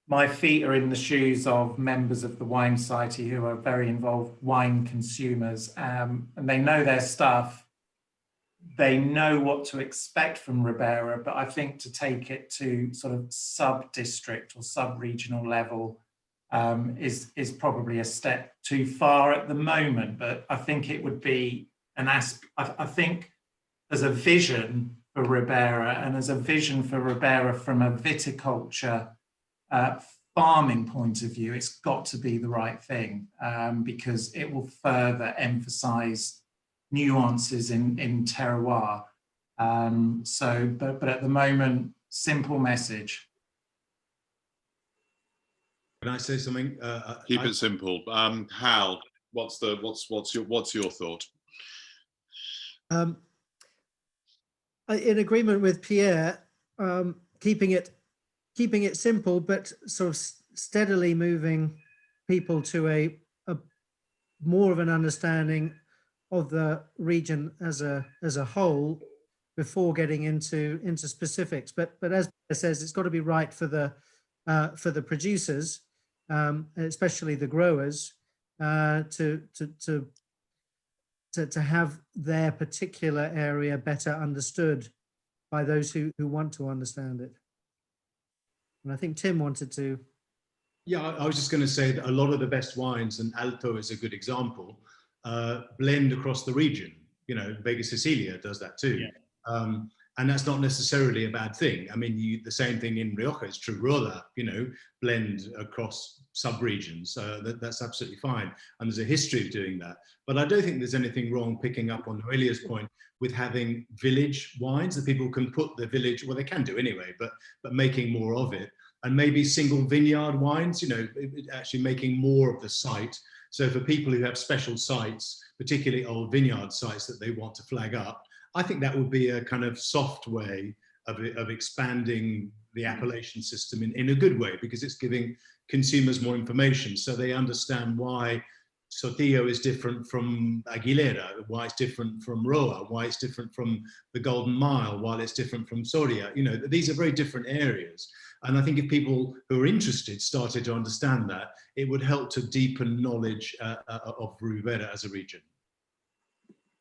Speaker 3: my feet are in the shoes of members of the wine society who are very involved wine consumers, and they know their stuff. They know what to expect from Ribera, but I think to take it to sort of sub-district or sub-regional level is probably a step too far at the moment. But I think it would be I think as a vision for Ribera, and as a vision for Ribera from a viticulture farming point of view, it's got to be the right thing, because it will further emphasize nuances in terroir. But at the moment, simple message.
Speaker 2: Can I say something?
Speaker 1: Keep it simple. Hal, what's your thought?
Speaker 4: In agreement with Pierre, keeping it simple, but sort of steadily moving people to a more of an understanding of the region as a whole before getting into specifics. But as Pierre says, it's got to be right for the producers, especially the growers, to have their particular area better understood by those who want to understand it. And I think Tim wanted to.
Speaker 2: Yeah, I was just going to say that a lot of the best wines, and Alto is a good example, blend across the region. Vega Sicilia does that too. Yeah. And that's not necessarily a bad thing. I mean, the same thing in Rioja is true. Rioja, blend across sub-regions. That's absolutely fine. And there's a history of doing that. But I don't think there's anything wrong, picking up on Noelia's point, with having village wines that people can put the village, well, they can do anyway, but making more of it. And maybe single vineyard wines, actually making more of the site. So for people who have special sites, particularly old vineyard sites that they want to flag up, I think that would be a kind of soft way of expanding the appellation system in a good way, because it's giving consumers more information so they understand why Sotillo is different from Aguilera, why it's different from Roa, why it's different from the Golden Mile, why it's different from Soria. These are very different areas. And I think if people who are interested started to understand that, it would help to deepen knowledge of Ribera as a region.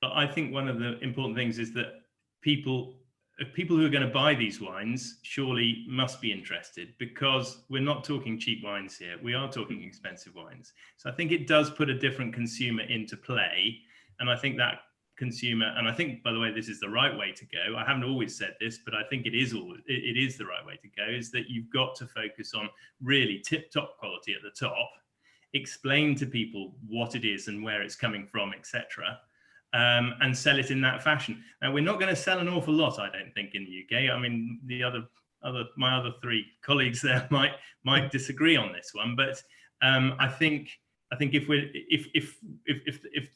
Speaker 5: I think one of the important things is that people who are going to buy these wines surely must be interested, because we're not talking cheap wines here. We are talking expensive wines. So I think it does put a different consumer into play. And I think that consumer, and I think, by the way, this is the right way to go. I haven't always said this, but I think it is the right way to go, is that you've got to focus on really tip-top quality at the top, explain to people what it is and where it's coming from, etc. And sell it in that fashion. Now, we're not going to sell an awful lot, I don't think, in the UK. I mean, my other three colleagues there might disagree on this one, but I think if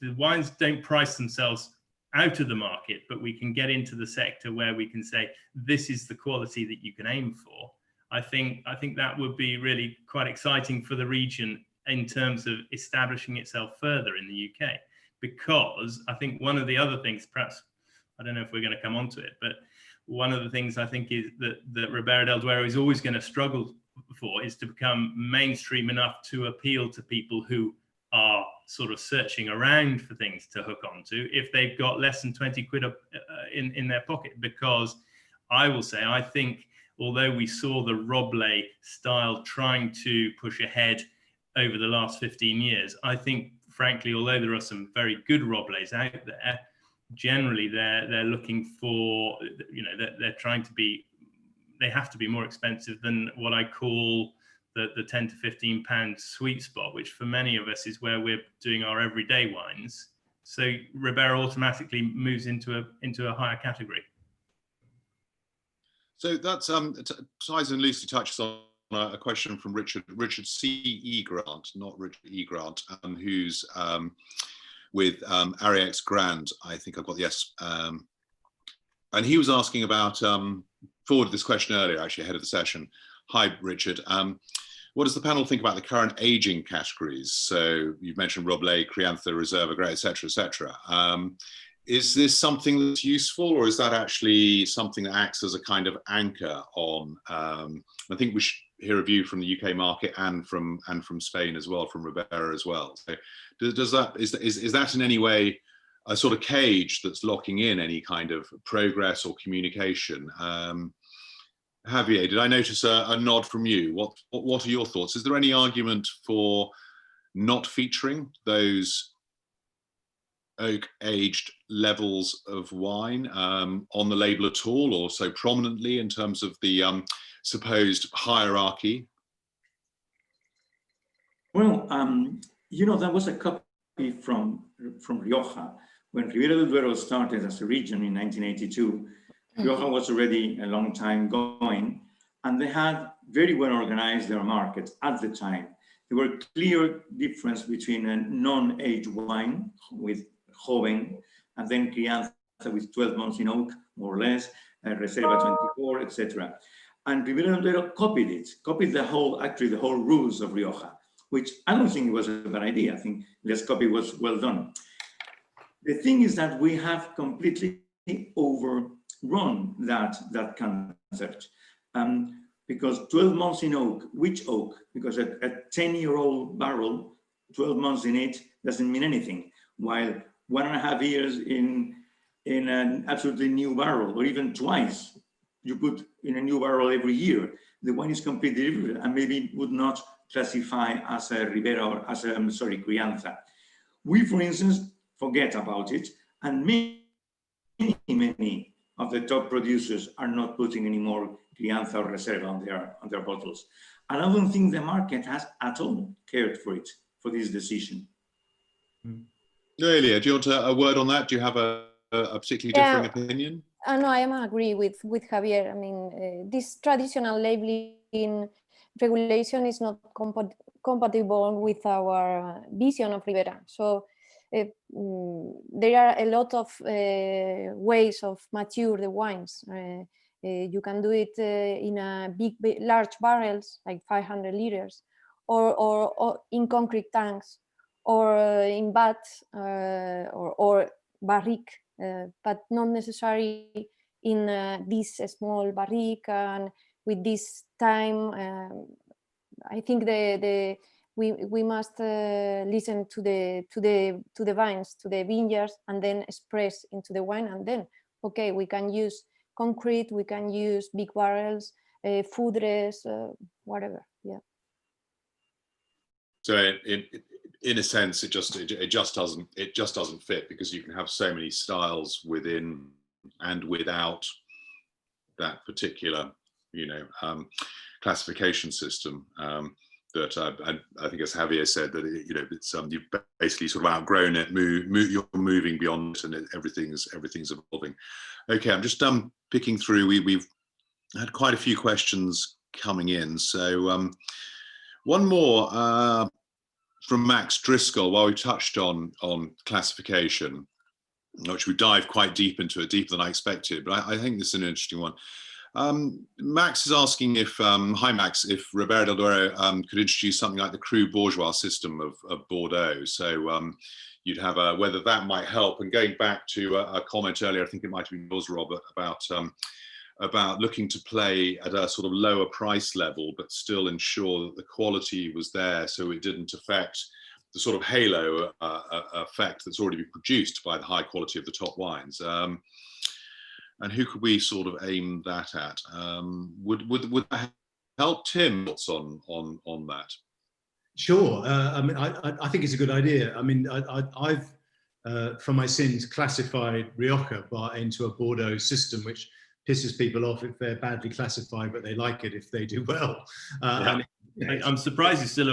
Speaker 5: the wines don't price themselves out of the market, but we can get into the sector where we can say this is the quality that you can aim for, I think that would be really quite exciting for the region in terms of establishing itself further in the UK. Because I think one of the other things, perhaps, I don't know if we're going to come onto it, but one of the things I think is that Ribera del Duero is always going to struggle for is to become mainstream enough to appeal to people who are sort of searching around for things to hook onto if they've got less than 20 quid in their pocket. Because I will say, I think, although we saw the Roble style trying to push ahead over the last 15 years, I think, frankly, although there are some very good Robles out there, generally they're looking for, they're trying to be, they have to be more expensive than what I call the 10 to 15 pound sweet spot, which for many of us is where we're doing our everyday wines. So Ribera automatically moves into a higher category.
Speaker 1: So that's ties and loosely touches on a question from Richard C. E. Grant, not Richard E. Grant, who's with Ariex Grand. I think I've got the yes. And he was asking about, forwarded this question earlier, actually ahead of the session. Hi, Richard. What does the panel think about the current aging categories? So you've mentioned Roble, Criantha, Reserva, Grey, etc., etc. Is this something that's useful, or is that actually something that acts as a kind of anchor on? I think we should hear a view from the UK market and from Spain as well, from Ribera as well. So is that in any way a sort of cage that's locking in any kind of progress or communication? Javier, did I notice a nod from you? What are your thoughts? Is there any argument for not featuring those oak-aged levels of wine on the label at all, or so prominently in terms of the supposed hierarchy?
Speaker 8: Well, that was a copy from Rioja. When Ribera del Duero started as a region in 1982, Rioja was already a long time going, and they had very well organized their markets at the time. There were clear difference between a non-aged wine with Joven, and then Crianza with 12 months in oak, more or less, Reserva 24, etc. And Ribera del Duero copied the whole rules of Rioja, which I don't think was a bad idea. I think this copy was well done. The thing is that we have completely overrun that concept. Because 12 months in oak, which oak? Because a 10-year-old barrel, 12 months in it doesn't mean anything. While 1.5 years in an absolutely new barrel, or even twice, you put in a new barrel every year, the wine is completely different and maybe would not classify as a Ribera or as a, Crianza. We, for instance, forget about it, and many of the top producers are not putting any more Crianza or Reserva on their bottles. And I don't think the market has at all cared for this decision.
Speaker 1: Noelia, do you want a word on that? Do you have a particularly differing opinion?
Speaker 7: No, I am agree with Javier. I mean, this traditional labeling regulation is not compatible with our vision of Ribera. So there are a lot of ways of mature the wines. You can do it in a large barrels, like 500 liters, or in concrete tanks, or in vats, or barrique, but not necessarily in this small barrique and with this time. I think we must listen to the vines, to the vineyards, and then express into the wine, and then okay, we can use concrete, we can use big barrels, foudres, whatever. Yeah.
Speaker 1: So in a sense, it just doesn't fit, because you can have so many styles within and without that particular, classification system. That I think, as Javier said, that it's you've basically sort of outgrown it. You're moving beyond it, and everything's evolving. Okay, I'm just picking through. We've had quite a few questions coming in. So one more from Max Driscoll. While we touched on classification, which we dived quite deep into it, deeper than I expected, but I think this is an interesting one. Max is asking if, hi Max, if Ribera del Duero could introduce something like the Cru Bourgeois system of Bordeaux. So you'd have whether that might help. And going back to a comment earlier, I think it might have been yours, Robert, about looking to play at a sort of lower price level, but still ensure that the quality was there, so it didn't affect the sort of halo effect that's already been produced by the high quality of the top wines. And who could we sort of aim that at? Would that help? Tim, thoughts on that?
Speaker 2: Sure. I mean, I think it's a good idea. I mean, I've for my sins classified Rioja into a Bordeaux system, which pisses people off if they're badly classified, but they like it if they do well.
Speaker 5: Yeah. I'm surprised you're still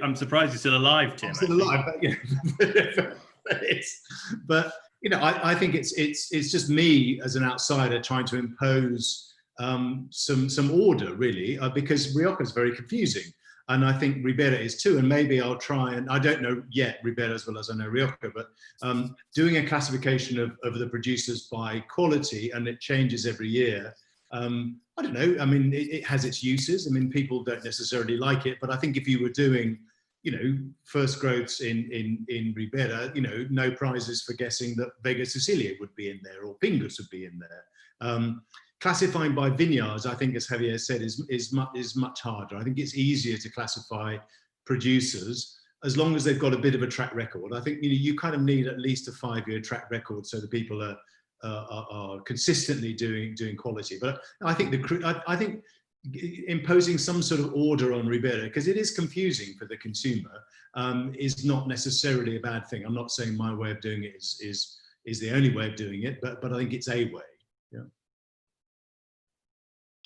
Speaker 5: I'm surprised you're still alive, Tim.
Speaker 2: I'm still alive, but I think it's just me as an outsider trying to impose some order, really, because Rioja is very confusing. And I think Ribera is too, and maybe I'll try, and I don't know yet Ribera as well as I know Rioja, but doing a classification of the producers by quality, and it changes every year. I don't know, I mean, it has its uses. I mean, people don't necessarily like it, but I think if you were doing, you know, first growths in Ribera, you know, no prizes for guessing that Vega Sicilia would be in there or Pingus would be in there. Classifying by vineyards, I think, as Javier said, is much harder. I think it's easier to classify producers as long as they've got a bit of a track record. I think, you know, you kind of need at least a 5-year track record so that people are consistently doing quality. But I think I think imposing some sort of order on Ribera, because it is confusing for the consumer, is not necessarily a bad thing. I'm not saying my way of doing it is the only way of doing it, but I think it's a way. Yeah.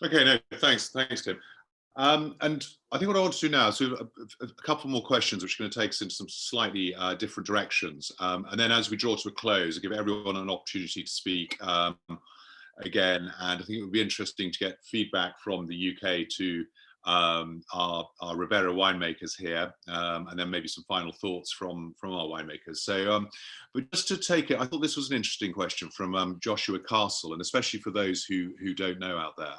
Speaker 1: Okay, no, thanks, Tim. And I think what I want to do now is a couple more questions, which are going to take us into some slightly different directions. And then as we draw to a close, I'll give everyone an opportunity to speak again. And I think it would be interesting to get feedback from the UK to our Ribera winemakers here, and then maybe some final thoughts from our winemakers. So, but just to take it, I thought this was an interesting question from Joshua Castle, and especially for those who don't know out there.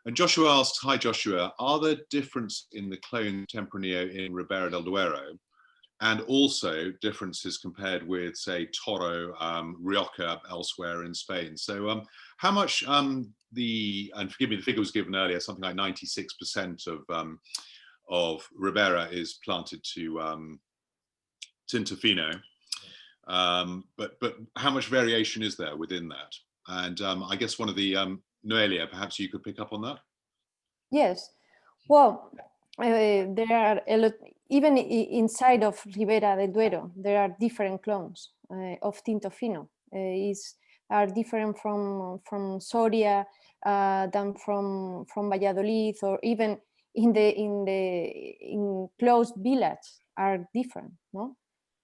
Speaker 1: And Joshua asked, hi Joshua, are there differences in the clone Tempranillo in Ribera del Duero, and also differences compared with, say, Toro, Rioja elsewhere in Spain? So how much and forgive me, the figure was given earlier, something like 96% of Ribera is planted to Tinto but how much variation is there within that? And I guess one of the Noelia, perhaps you could pick up on that.
Speaker 7: Yes, well, there are a lot, even inside of Ribera del Duero, there are different clones of Tinto Fino. Are different from Soria than from Valladolid, or even in closed villages are different. No,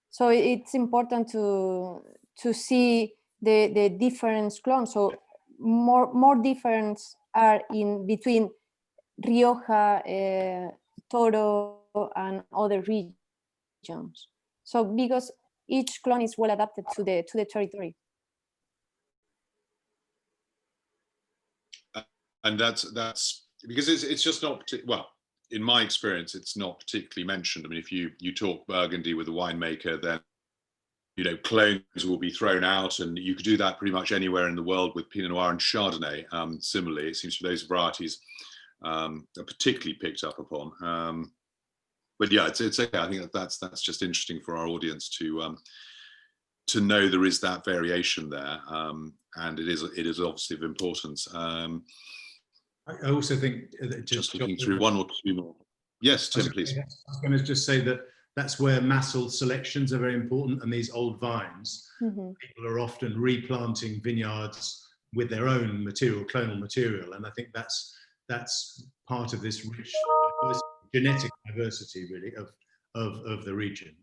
Speaker 7: so it's important to see the different clones. So more difference are in between Rioja, Toro, and other regions. So because each clone is well adapted to the territory.
Speaker 1: And that's because it's just not well, in my experience, it's not particularly mentioned. I mean, if you talk Burgundy with a winemaker, then, you know, clones will be thrown out, and you could do that pretty much anywhere in the world with Pinot Noir and Chardonnay. Similarly, it seems for those varieties are particularly picked up upon. But yeah, it's okay. I think that's just interesting for our audience to know there is that variation there, and it is obviously of importance.
Speaker 2: I also think that
Speaker 1: just looking through one or two more. Yes, Tim, please.
Speaker 2: I was going to just say that's where massal selections are very important, and these old vines, people are often replanting vineyards with their own material, clonal material, and I think that's part of this rich genetic diversity, really, of the region.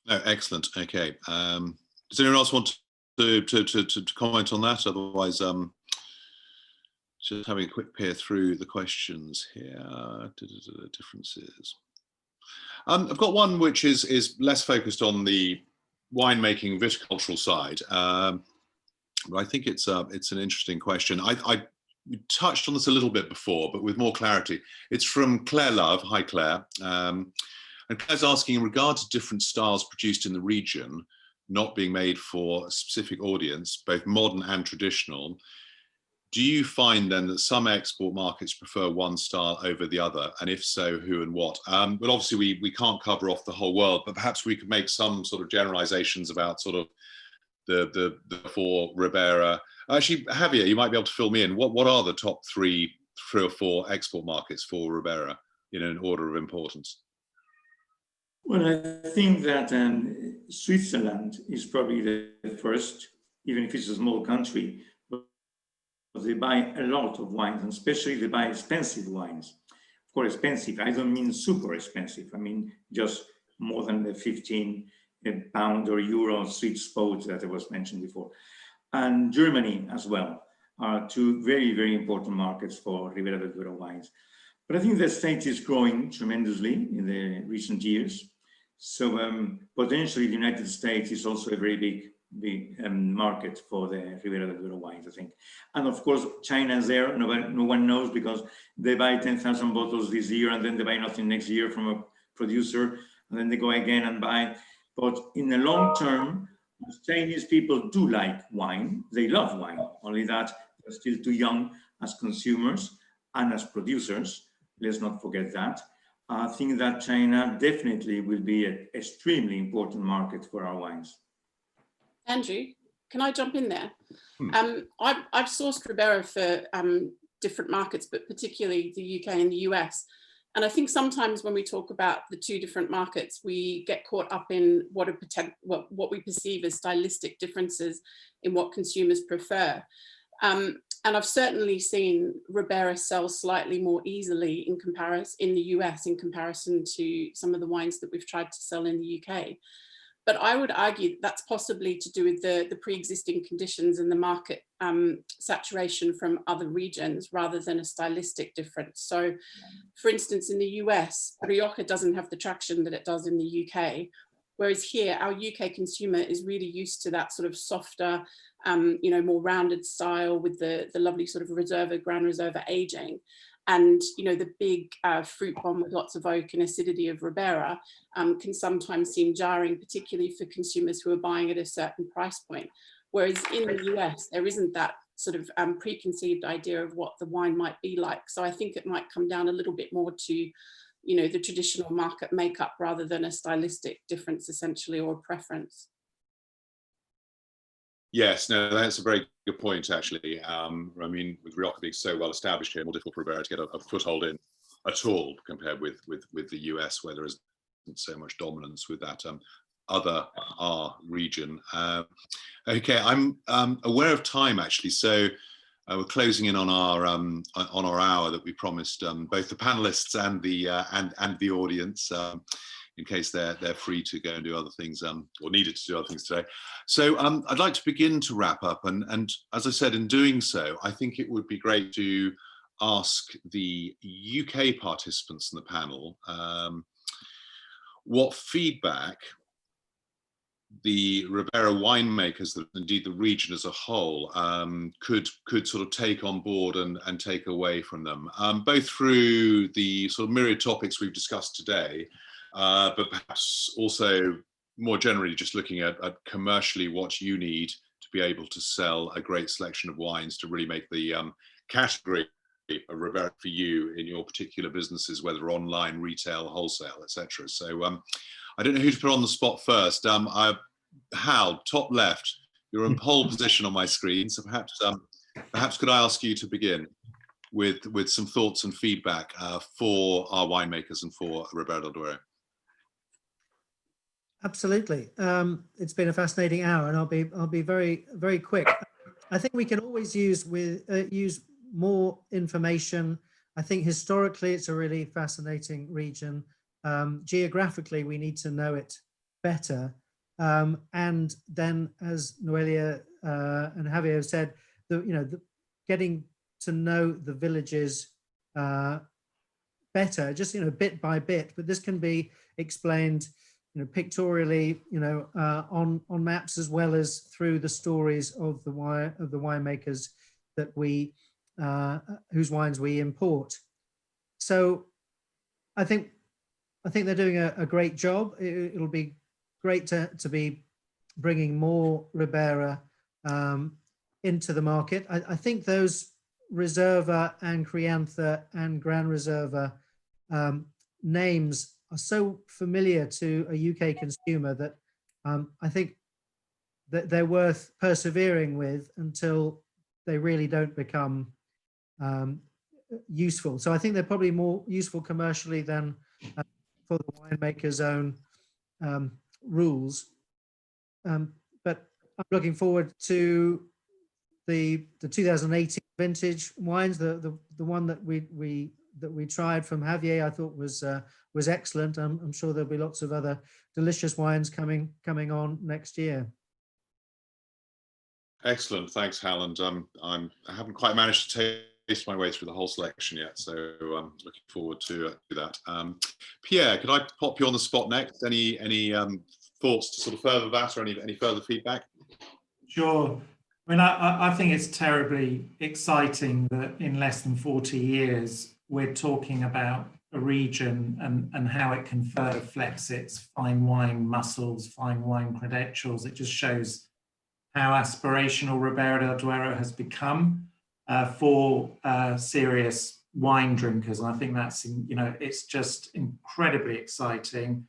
Speaker 1: Oh, excellent. Okay. Does anyone else want to comment on that? Otherwise, just having a quick peer through the questions here. Differences. I've got one which is less focused on the winemaking viticultural side. But I think it's an interesting question. I touched on this a little bit before, but with more clarity. It's from Claire Love. Hi, Claire. And Claire's asking, in regard to different styles produced in the region, not being made for a specific audience, both modern and traditional, do you find then that some export markets prefer one style over the other? And if so, who and what? But obviously we can't cover off the whole world, but perhaps we could make some sort of generalizations about sort of the four Ribera. Actually, Javier, you might be able to fill me in. What are the top three or four export markets for Ribera in an order of importance?
Speaker 8: Well, I think that Switzerland is probably the first, even if it's a small country, but they buy a lot of wines, and especially they buy expensive wines. Of course, expensive, I don't mean super expensive. I mean just more than the 15 pound or euro sweet spot that was mentioned before. and Germany as well are two very, very important markets for Ribera del Duero wines. But I think the States is growing tremendously in the recent years. So potentially the United States is also a very big market for the Ribera del Duero wines, I think. And of course, China is there. No one knows because they buy 10,000 bottles this year and then they buy nothing next year from a producer. And then they go again and buy. But in the long term, Chinese people do like wine. They love wine. Only that they're still too young as consumers and as producers. Let's not forget that. I think that China definitely will be an extremely important market for our wines.
Speaker 6: Andrew, can I jump in there? I've sourced Ribera for different markets, but particularly the UK and the US. And I think sometimes when we talk about the two different markets, we get caught up in what we perceive as stylistic differences in what consumers prefer. And I've certainly seen Ribera sell slightly more easily in the US in comparison to some of the wines that we've tried to sell in the UK. But I would argue that's possibly to do with the pre-existing conditions in the market saturation from other regions rather than a stylistic difference. So for instance, in the US, Rioja doesn't have the traction that it does in the UK. Whereas here, our UK consumer is really used to that sort of softer, more rounded style with the lovely sort of Reserva, Gran Reserva aging. And, the big fruit bomb with lots of oak and acidity of Ribera can sometimes seem jarring, particularly for consumers who are buying at a certain price point. Whereas in the US, there isn't that sort of preconceived idea of what the wine might be like. So I think it might come down a little bit more to the traditional market makeup rather than a stylistic difference, essentially, or a preference.
Speaker 1: Yes, no, that's a very good point, actually. I mean, with Rioja being so well established here, more difficult for Ribera to get a foothold in at all compared with the US, where there isn't so much dominance with that other R region. Okay, I'm aware of time, actually, so we're closing in on our hour that we promised both the panelists and the audience. In case they're free to go and do other things or needed to do other things today. So I'd like to begin to wrap up. And as I said, in doing so, I think it would be great to ask the UK participants in the panel what feedback the Ribera winemakers, indeed the region as a whole, could sort of take on board and take away from them, both through the sort of myriad topics we've discussed today, but perhaps also more generally just looking at commercially what you need to be able to sell a great selection of wines to really make the category of Ribera for you in your particular businesses, whether online, retail, wholesale, etc. So I don't know who to put on the spot first. Hal, top left, you're in pole position on my screen, so perhaps could I ask you to begin with some thoughts and feedback for our winemakers and for Ribera del Duero.
Speaker 4: Absolutely. It's been a fascinating hour, and I'll be very, very quick. I think we can always use more information. I think historically it's a really fascinating region. Geographically, we need to know it better. And then, as Noelia and Javier have said, getting to know the villages better, just bit by bit. But this can be explained pictorially, on maps, as well as through the stories of the winemakers that whose wines we import. So I think they're doing a great job. It'll be great to be bringing more Ribera into the market. I think those Reserva and Crianza and Gran Reserva names are so familiar to a UK consumer that I think that they're worth persevering with until they really don't become useful. So I think they're probably more useful commercially than for the winemaker's own rules. But I'm looking forward to the 2018 vintage wines. The one that we tried from Javier, I thought was excellent. I'm sure there'll be lots of other delicious wines coming on next year.
Speaker 1: Excellent, thanks, Hal. And I haven't quite managed to taste my way through the whole selection yet, so I'm looking forward to that. Pierre, could I pop you on the spot next? Any thoughts to sort of further that, or any further feedback?
Speaker 3: Sure. I mean, I think it's terribly exciting that in less than 40 years, we're talking about a region and how it can further flex its fine wine muscles, fine wine credentials. It just shows how aspirational Ribera del Duero has become for serious wine drinkers. And I think that's, it's just incredibly exciting.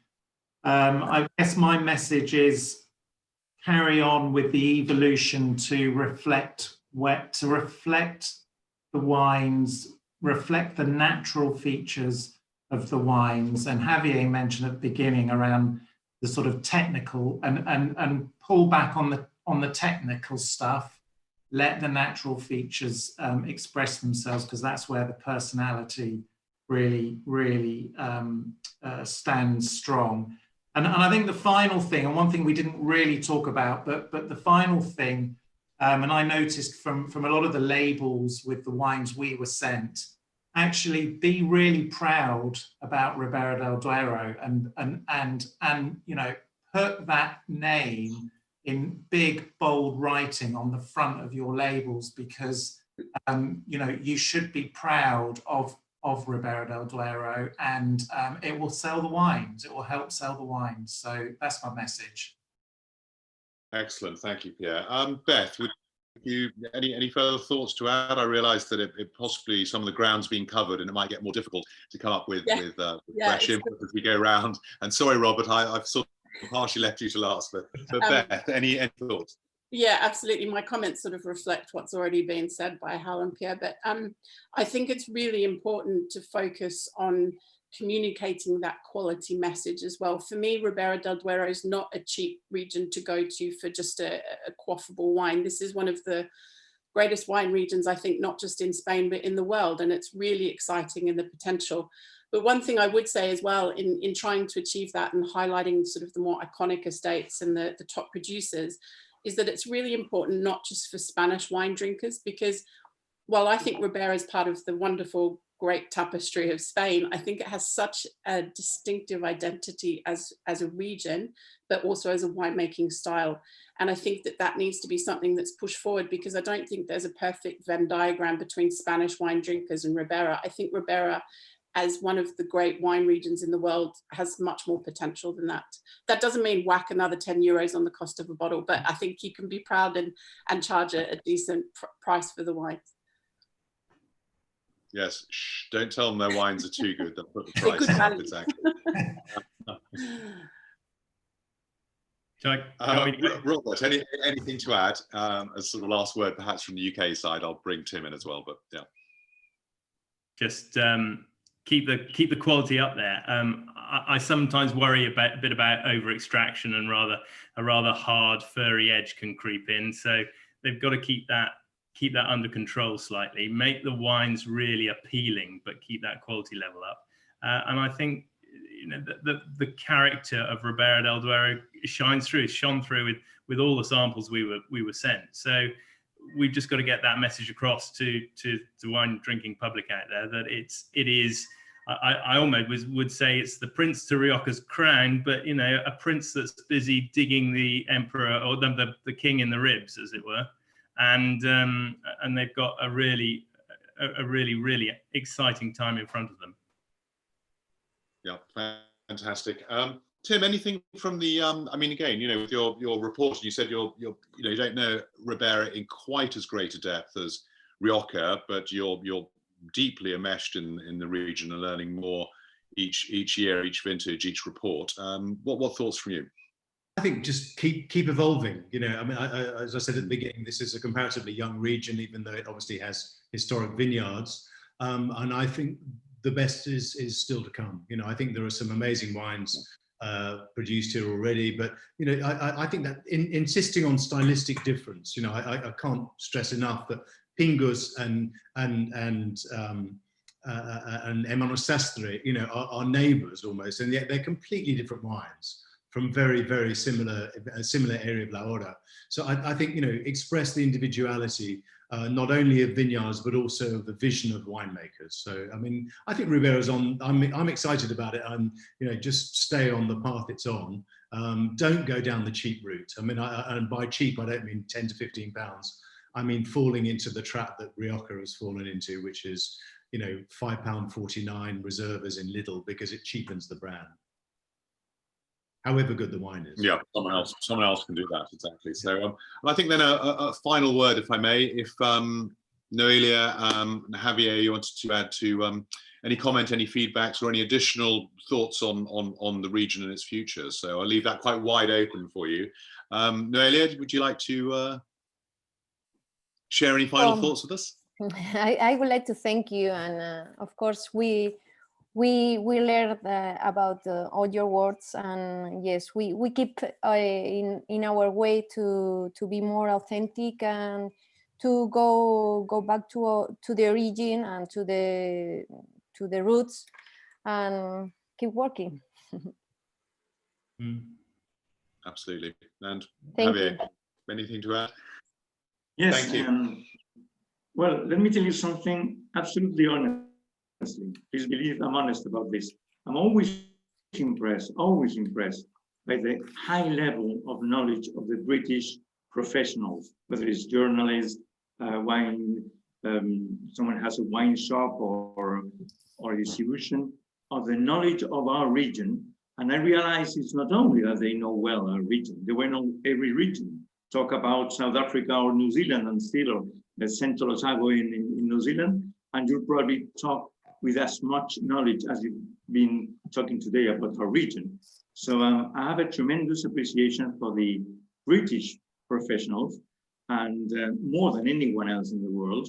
Speaker 3: I guess my message is carry on with the evolution to reflect the wines, reflect the natural features of the wines. And Javier mentioned at the beginning around the sort of technical and pull back on the technical stuff, let the natural features express themselves, because that's where the personality really stands strong. And I think the final thing, and one thing we didn't really talk about, but the final thing, and I noticed from a lot of the labels with the wines we were sent, actually be really proud about Ribera del Duero and put that name in big, bold writing on the front of your labels, because you should be proud of Ribera del Duero, and it will sell the wines. It will help sell the wines. So that's my message.
Speaker 1: Excellent, thank you, Pierre. Beth, would you any further thoughts to add? I realise that it possibly some of the ground's been covered, and it might get more difficult to come up with fresh input as we go around. And sorry, Robert, I've sort of partially left you to last, but Beth, any thoughts?
Speaker 6: Yeah, absolutely. My comments sort of reflect what's already been said by Hal and Pierre, but I think it's really important to focus on communicating that quality message as well. For me, Ribera del Duero is not a cheap region to go to for just a quaffable wine. This is one of the greatest wine regions, I think, not just in Spain, but in the world, and it's really exciting in the potential. But one thing I would say as well, in trying to achieve that and highlighting sort of the more iconic estates and the top producers, is that it's really important not just for Spanish wine drinkers, because while I think Ribera is part of the wonderful, great tapestry of Spain, I think it has such a distinctive identity as a region, but also as a winemaking style. And I think that needs to be something that's pushed forward, because I don't think there's a perfect Venn diagram between Spanish wine drinkers and Ribera. I think Ribera, as one of the great wine regions in the world, has much more potential than that. That doesn't mean whack another 10 euros on the cost of a bottle, but I think you can be proud and charge a decent price for the wine.
Speaker 1: Yes, don't tell them their wines are too good. They'll put the price up, exactly. Robert, anything to add as sort of last word, perhaps from the UK side? I'll bring Tim in as well, but yeah.
Speaker 5: Just keep the quality up there. I sometimes worry a bit about over extraction, and a rather hard furry edge can creep in. So they've got to keep that under control slightly, make the wines really appealing, but keep that quality level up. And I think the character of Ribera del Duero shone through with all the samples we were sent. So we've just got to get that message across to the wine drinking public out there that it is. I almost would say it's the Prince to Rioja's crown, but a prince that's busy digging the emperor or the king in the ribs, as it were. And they've got a really exciting time in front of them.
Speaker 1: Yeah, fantastic. Tim, anything from the? I mean, again, with your report, you said you don't know Ribera in quite as great a depth as Rioja, but you're deeply enmeshed in the region and learning more each year, each vintage, each report. What thoughts from you?
Speaker 2: I think just keep evolving. I mean, as I said at the beginning, this is a comparatively young region, even though it obviously has historic vineyards. And I think the best is still to come. I think there are some amazing wines produced here already, but I think that insisting on stylistic difference. I can't stress enough that Pingus and Hermano Sastre, are neighbours almost, and yet they're completely different wines. from very similar, a similar area of La Hora. So I think, you know, express the individuality, not only of vineyards, but also of the vision of winemakers. So, I mean, I think Ribeira's on, I'm excited about it. You know, just stay on the path it's on. Don't go down the cheap route. I mean, and by cheap, I don't mean 10 to 15 pounds. I mean, falling into the trap that Rioja has fallen into, which is, you know, £5.49 reservas in Lidl, because it cheapens the brand, however good the wine is.
Speaker 1: Yeah, someone else can do that, exactly. So, and I think then a final word, if I may, if Noelia and Javier, you wanted to add to any comment, any feedbacks, or any additional thoughts on the region and its future. So I'll leave that quite wide open for you. Noelia, would you like to share any final thoughts with us?
Speaker 7: I would like to thank you, and of course we learned about all your words, and yes, we keep in our way to be more authentic and to go back to the origin and to the roots, and keep working.
Speaker 1: Absolutely. And
Speaker 7: Thank
Speaker 1: Javier,
Speaker 7: you.
Speaker 1: anything to add?
Speaker 8: Yes.
Speaker 1: Thank you.
Speaker 8: Well, let me tell you something absolutely honestly. Please believe I'm honest about this. I'm always impressed by the high level of knowledge of the British professionals, whether it's journalists, wine, someone has a wine shop or distribution, of the knowledge of our region. And I realize it's not only that they know well our region, they will know every region. Talk about South Africa or New Zealand and still, or the Central Otago in New Zealand, and you'll probably talk with as much knowledge as you've been talking today about our region. So I have a tremendous appreciation for the British professionals, and more than anyone else in the world,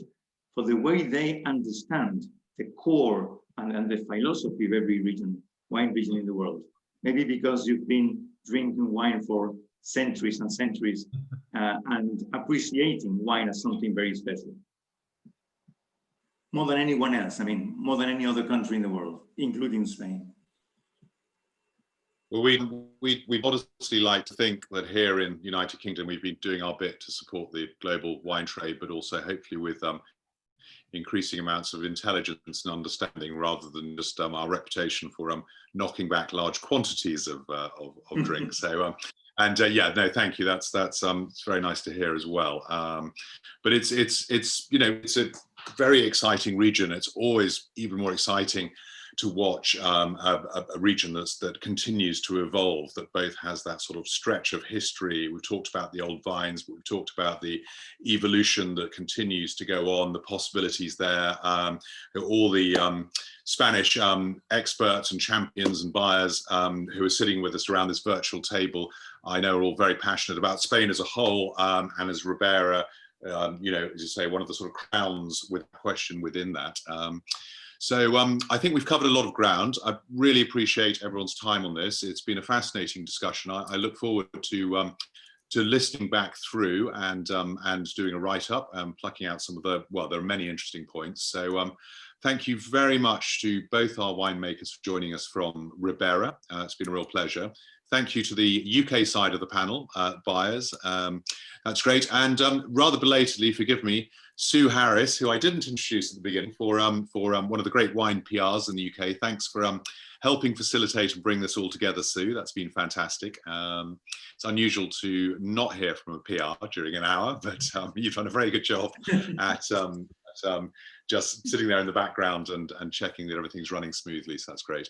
Speaker 8: for the way they understand the core and the philosophy of every region, wine region in the world. Maybe because you've been drinking wine for centuries and centuries and appreciating wine as something very special. More than anyone else, I mean, more than any other country in the world, including Spain.
Speaker 1: Well, we modestly like to think that here in United Kingdom, we've been doing our bit to support the global wine trade, but also hopefully with increasing amounts of intelligence and understanding, rather than just our reputation for knocking back large quantities of drink. So, yeah, no, thank you. That's it's very nice to hear as well. But it's you know, it's a very exciting region. It's always even more exciting to watch a region that continues to evolve, that both has that sort of stretch of history. We've talked about the old vines, but we've talked about the evolution that continues to go on, the possibilities there. All the Spanish experts and champions and buyers who are sitting with us around this virtual table, I know are all very passionate about Spain as a whole, and as Ribera, you know, as you say, one of the sort of crowns with question within that. So I think we've covered a lot of ground. I really appreciate everyone's time on this. It's been a fascinating discussion. I look forward to listening back through and doing a write-up and plucking out some of the, well, there are many interesting points. So thank you very much to both our winemakers for joining us from Ribera. It's been a real pleasure. Thank you to the UK side of the panel, buyers. That's great. And rather belatedly, forgive me, Sue Harris, who I didn't introduce at the beginning, for one of the great wine PRs in the UK. Thanks for helping facilitate and bring this all together, Sue. That's been fantastic. It's unusual to not hear from a PR during an hour, but you've done a very good job at just sitting there in the background and checking that everything's running smoothly. So that's great.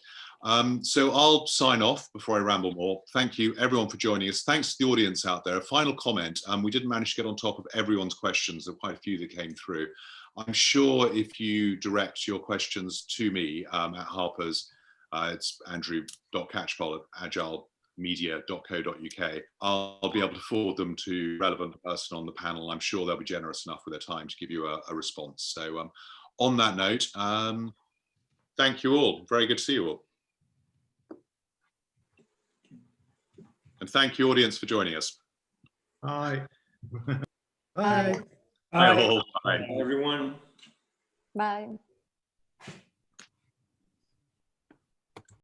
Speaker 1: So I'll sign off before I ramble more. Thank you everyone for joining us. Thanks to the audience out there. A final comment. We didn't manage to get on top of everyone's questions. There were quite a few that came through. I'm sure if you direct your questions to me at Harpers, it's andrew.catchpole@agilemedia.co.uk. I'll be able to forward them to relevant person on the panel. I'm sure they'll be generous enough with their time to give you a response. So on that note, thank you all. Very good to see you all. And thank you, audience, for joining us.
Speaker 2: Bye.
Speaker 4: Bye.
Speaker 1: Bye all. Bye.
Speaker 8: Everyone.
Speaker 7: Bye.